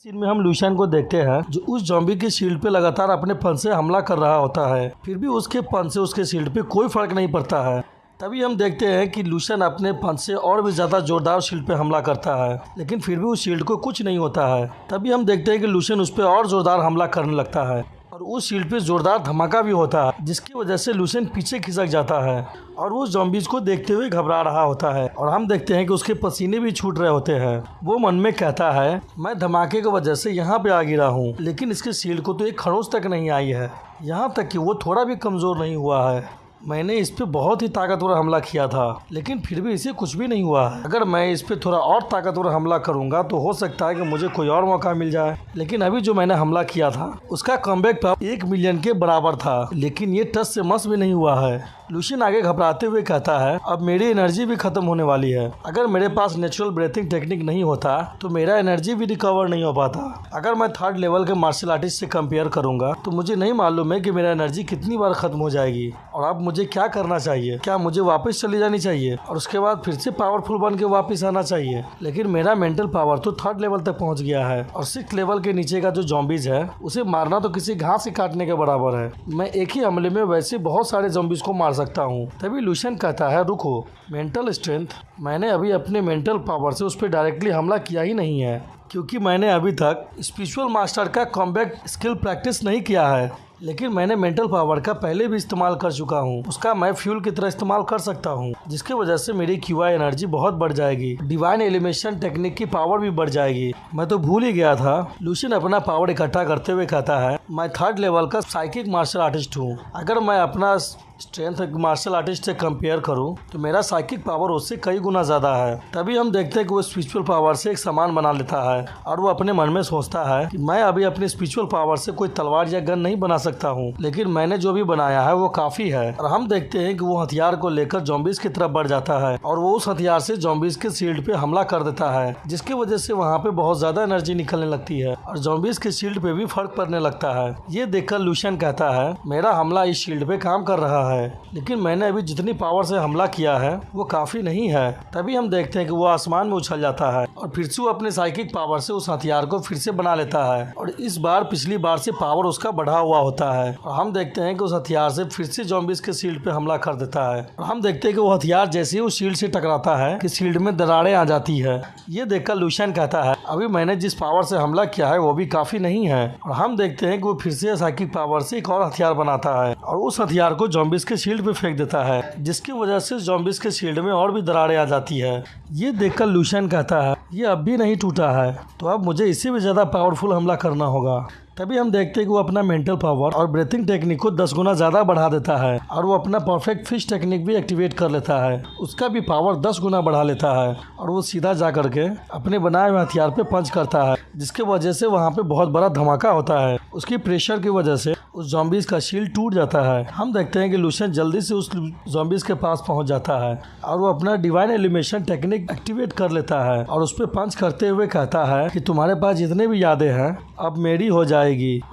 सीन में हम लूशियन को देखते हैं जो उस ज़ॉम्बी के शील्ड पे लगातार अपने फन से हमला कर रहा होता है, फिर भी उसके फन से उसके शील्ड पे कोई फर्क नहीं पड़ता है। तभी हम देखते हैं कि लूशियन अपने फन से और भी ज़्यादा जोरदार शील्ड पे हमला करता है, लेकिन फिर भी उस शील्ड को कुछ नहीं होता है। तभी हम देखते हैं कि लूशियन उस पर और जोरदार हमला करने लगता है और उस शील्ड पे जोरदार धमाका भी होता है जिसकी वजह से लूशियन पीछे खिसक जाता है और वो ज़ॉम्बीज को देखते हुए घबरा रहा होता है। और हम देखते हैं कि उसके पसीने भी छूट रहे होते हैं। वो मन में कहता है मैं धमाके की वजह से यहाँ पे आ गिरा हूँ, लेकिन इसके शील्ड को तो एक खरोंच तक नहीं आई है, यहाँ तक कि वो थोड़ा भी कमज़ोर नहीं हुआ है। मैंने इस पे बहुत ही ताकतवर हमला किया था, लेकिन फिर भी इसे कुछ भी नहीं हुआ है। अगर मैं इस पे थोड़ा और ताकतवर हमला करूंगा तो हो सकता है कि मुझे कोई और मौका मिल जाए। लेकिन अभी जो मैंने हमला किया था उसका कमबैक पावर 1 मिलियन के बराबर था, लेकिन ये टच से मस भी नहीं हुआ है। लूशियन आगे घबराते हुए कहता है अब मेरी एनर्जी भी खत्म होने वाली है। अगर मेरे पास नेचुरल ब्रीथिंग टेक्निक नहीं होता तो मेरा एनर्जी भी रिकवर नहीं हो पाता। अगर मैं 3rd लेवल के मार्शल आर्टिस्ट से कंपेयर करूंगा तो मुझे नहीं मालूम है कि मेरा एनर्जी कितनी बार खत्म हो जाएगी। और अब मुझे क्या करना चाहिए, क्या मुझे वापस चली जानी चाहिए और उसके बाद फिर से पावरफुल बन के वापस आना चाहिए। लेकिन मेरा मेंटल पावर तो 3rd लेवल तक पहुंच गया है और 6th लेवल के नीचे का जो ज़ॉम्बीज है उसे मारना तो किसी घास से काटने के बराबर है। मैं एक ही हमले में वैसे बहुत सारे ज़ॉम्बीज को मार सकता हूँ। तभी लूशियन कहता है रुको, मेंटल स्ट्रेंथ, मैंने अभी अपने मेंटल पावर से उस पर डायरेक्टली हमला किया ही नहीं है, क्योंकि मैंने अभी तक स्पिरिचुअल मास्टर का कॉम्बैट स्किल प्रैक्टिस नहीं किया है। लेकिन मैंने मेंटल पावर का पहले भी इस्तेमाल कर चुका हूँ, उसका मैं फ्यूल की तरह इस्तेमाल कर सकता हूँ, जिसकी वजह से मेरी QI एनर्जी बहुत बढ़ जाएगी। डिवाइन एलिमिनेशन टेक्निक की पावर भी बढ़ जाएगी। मैं तो भूल ही गया था। लूशियन अपना पावर इकट्ठा करते हुए कहता है मैं 3rd लेवल का साइकिक मार्शल आर्टिस्ट हूँ। अगर मैं अपना स्ट्रेंथ मार्शल आर्टिस्ट से कंपेयर करूं तो मेरा साइकिक पावर उससे कई गुना ज़्यादा है। तभी हम देखते हैं कि वो स्पिरिचुअल पावर से एक सामान बना लेता है और वो अपने मन में सोचता है कि मैं अभी अपनी स्पिरिचुअल पावर से कोई तलवार या गन नहीं बना सकता सकता हूँ, लेकिन मैंने जो भी बनाया है वो काफी है। और हम देखते हैं कि वो हथियार को लेकर ज़ॉम्बीज़ की तरफ बढ़ जाता है और वो उस हथियार से ज़ॉम्बीज़ के शील्ड पे हमला कर देता है, जिसकी वजह से वहाँ पे बहुत ज्यादा एनर्जी निकलने लगती है और ज़ॉम्बीज़ के शील्ड पे भी फर्क पड़ने लगता है। ये देखकर लुशियन कहता है मेरा हमला इस शील्ड पे काम कर रहा है, लेकिन मैंने अभी जितनी पावर से हमला किया है वो काफी नहीं है। तभी हम देखते हैं कि वो आसमान में उछल जाता है और फिर से वो अपने साइकिक पावर से उस हथियार को फिर से बना लेता है और इस बार पिछली बार से पावर उसका बढ़ा हुआ होता है और हम देखते हैं कि उस हथियार से फिर से ज़ॉम्बीज़ के शील्ड पे हमला कर देता है और हम देखते हैं कि वो हथियार जैसे ही उस शील्ड से टकराता है कि शील्ड में दरारें आ जाती है। ये देखकर लुशियन कहता है अभी मैंने जिस पावर से हमला किया है वो भी काफी नहीं है और हम देखते हैं कि वो फिर से साइकिक पावर से एक और हथियार बनाता है और उस हथियार को ज़ॉम्बीज़ के शील्ड पे फेंक देता है, जिसकी वजह से ज़ॉम्बीज़ के शील्ड में और भी दरारें आ जाती है। ये देखकर लुशियन कहता है ये अब भी नहीं टूटा है, तो अब मुझे इससे भी ज्यादा पावरफुल हमला करना होगा। तभी हम देखते हैं कि वो अपना मेंटल पावर और ब्रीथिंग टेक्निक को 10 गुना ज्यादा बढ़ा देता है और वो अपना परफेक्ट फिश टेक्निक भी एक्टिवेट कर लेता है, उसका भी पावर 10 गुना बढ़ा लेता है और वो सीधा जा करके अपने बनाए हुए हथियार पे पंच करता है, जिसके वजह से वहाँ पे बहुत बड़ा धमाका होता है। उसकी प्रेशर की वजह से उस ज़ॉम्बीज़ का शील्ड टूट जाता है। हम देखते हैं कि लुशियन जल्दी से उस ज़ॉम्बीज़ के पास पहुंच जाता है और वो अपना डिवाइन एलिमिनेशन टेक्निक एक्टिवेट कर लेता है और उस पर पंच करते हुए कहता है कि तुम्हारे पास जितने भी यादें हैं अब मेरी हो जाएगी।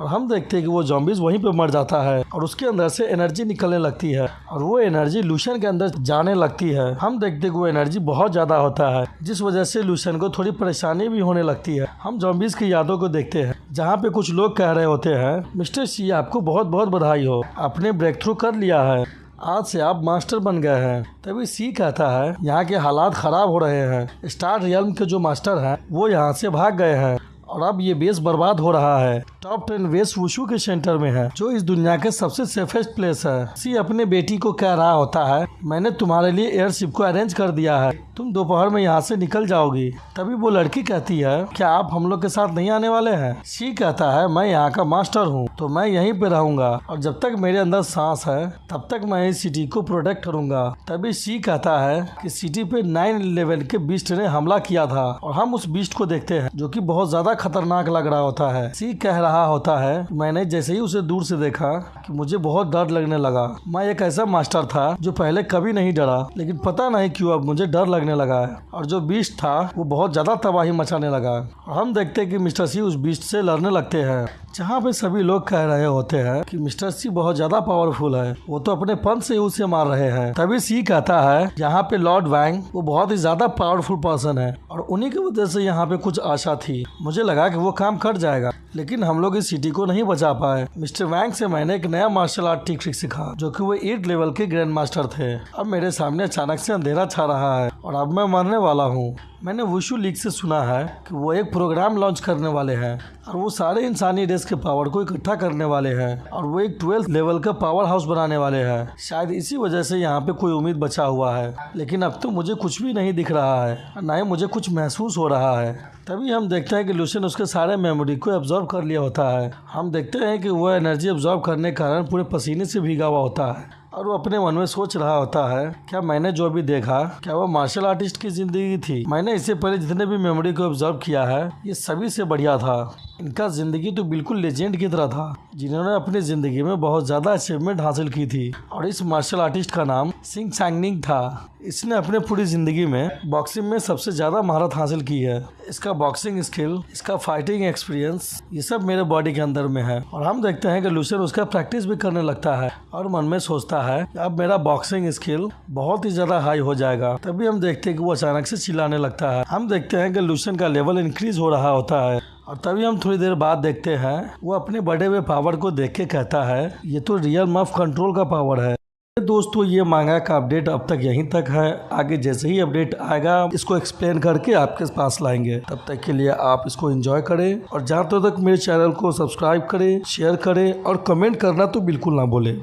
और हम देखते हैं कि वो ज़ॉम्बीज़ वहीं पे मर जाता है और उसके अंदर से एनर्जी निकलने लगती है और वो एनर्जी लुशियन के अंदर जाने लगती है। हम देखते हैं कि वो एनर्जी बहुत ज़्यादा होता है, जिस वजह से लुशियन को थोड़ी परेशानी भी होने लगती है। हम ज़ॉम्बीज़ की यादों को देखते हैं जहाँ पे कुछ लोग कह रहे होते हैं मिस्टर सी आपको बहुत बहुत बधाई हो, आपने ब्रेक थ्रू कर लिया है, आज से आप मास्टर बन गए हैं। तभी सी कहता है यहाँ के हालात खराब हो रहे हैं, स्टार रियल्म के जो मास्टर हैं वो यहाँ से भाग गए हैं और अब ये बेस बर्बाद हो रहा है। टॉप 10 वेस्ट वुशु के सेंटर में है, जो इस दुनिया के सबसे सेफेस्ट प्लेस है। सी अपने बेटी को कह रहा होता है मैंने तुम्हारे लिए एयरशिप को अरेंज कर दिया है, तुम दोपहर में यहाँ से निकल जाओगी। तभी वो लड़की कहती है क्या आप हम लोग के साथ नहीं आने वाले हैं? सी कहता है मैं यहाँ का मास्टर हूँ तो मैं यहीं पे रहूंगा और जब तक मेरे अंदर सांस है तब तक मैं इस सिटी को प्रोटेक्ट करूंगा। तभी सी कहता है कि सिटी पे 9/11 के बीस्ट ने हमला किया था और हम उस बीस्ट को देखते हैं जो कि बहुत ज्यादा खतरनाक लग रहा होता है। सी कह रहा होता है मैंने जैसे ही उसे दूर से देखा कि मुझे बहुत डर लगने लगा। मैं एक ऐसा मास्टर था जो पहले कभी नहीं डरा, लेकिन पता नहीं क्यों अब मुझे डर लगने लगा है और जो बीस्ट था वो बहुत ज्यादा तबाही मचाने लगा। और हम देखते हैं कि मिस्टर सी उस बीस्ट से लड़ने लगते हैं, जहाँ पे सभी लोग कह रहे होते हैं कि मिस्टर सी बहुत ज्यादा पावरफुल है, वो तो अपने पंच से उसे मार रहे हैं। तभी सी कहता है यहाँ पे लॉर्ड वैंग वो बहुत ही ज्यादा पावरफुल पर्सन है और उन्हीं की वजह से यहाँ पे कुछ आशा थी। मुझे लगा कि वो काम कर जाएगा, लेकिन हम लोग इस सिटी को नहीं बचा पाए। मिस्टर वैंग से मैंने एक नया मार्शल आर्ट ट्रिक सीखा जो कि वो 8 लेवल के ग्रैंड मास्टर थे। अब मेरे सामने अचानक से अंधेरा छा रहा है और अब मैं मरने वाला हूँ। मैंने वुशु लीग से सुना है कि वो एक प्रोग्राम लॉन्च करने वाले हैं और वो सारे इंसानी रेस के पावर को इकट्ठा करने वाले हैं और वो एक 12th लेवल का पावर हाउस बनाने वाले हैं। शायद इसी वजह से यहाँ पे कोई उम्मीद बचा हुआ है, लेकिन अब तो मुझे कुछ भी नहीं दिख रहा है, ना ही मुझे कुछ महसूस हो रहा है। तभी हम देखते हैं कि लुशियन उसके सारे मेमोरी को एब्जॉर्ब कर लिया होता है। हम देखते हैं कि वो एनर्जी एब्जॉर्ब करने के कारण पूरे पसीने से भीगा हुआ होता है और वो अपने मन में सोच रहा होता है क्या मैंने जो भी देखा क्या वो मार्शल आर्टिस्ट की जिंदगी थी? मैंने इससे पहले जितने भी मेमोरी को ऑब्जर्व किया है ये सभी से बढ़िया था। इनका जिंदगी तो बिल्कुल लेजेंड की तरह था, जिन्होंने अपनी जिंदगी में बहुत ज्यादा अचीवमेंट हासिल की थी। और इस मार्शल आर्टिस्ट का नाम सिंग सांगनिंग था। इसने अपने पूरी जिंदगी में बॉक्सिंग में सबसे ज्यादा महारत हासिल की है। इसका बॉक्सिंग स्किल, इसका फाइटिंग एक्सपीरियंस, ये सब मेरे बॉडी के अंदर में है। और हम देखते हैं कि लुशियन उसका प्रैक्टिस भी करने लगता है और मन में सोचता है अब मेरा बॉक्सिंग स्किल बहुत ही ज्यादा हाई हो जाएगा। तभी हम देखते हैं कि वो अचानक से चिल्लाने लगता है। हम देखते हैं कि लुशियन का लेवल इंक्रीज हो रहा होता है और तभी हम थोड़ी देर बाद देखते हैं वो अपने बढ़े हुए पावर को देख के कहता है ये तो रियल ऑफ कंट्रोल का पावर है। दोस्तों ये मांगा का अपडेट अब तक यहीं तक है, आगे जैसे ही अपडेट आएगा इसको एक्सप्लेन करके आपके पास लाएंगे। तब तक के लिए आप इसको एंजॉय करें और जहाँ तक मेरे चैनल को सब्सक्राइब करें, शेयर करें और कमेंट करना तो बिल्कुल ना भूलें।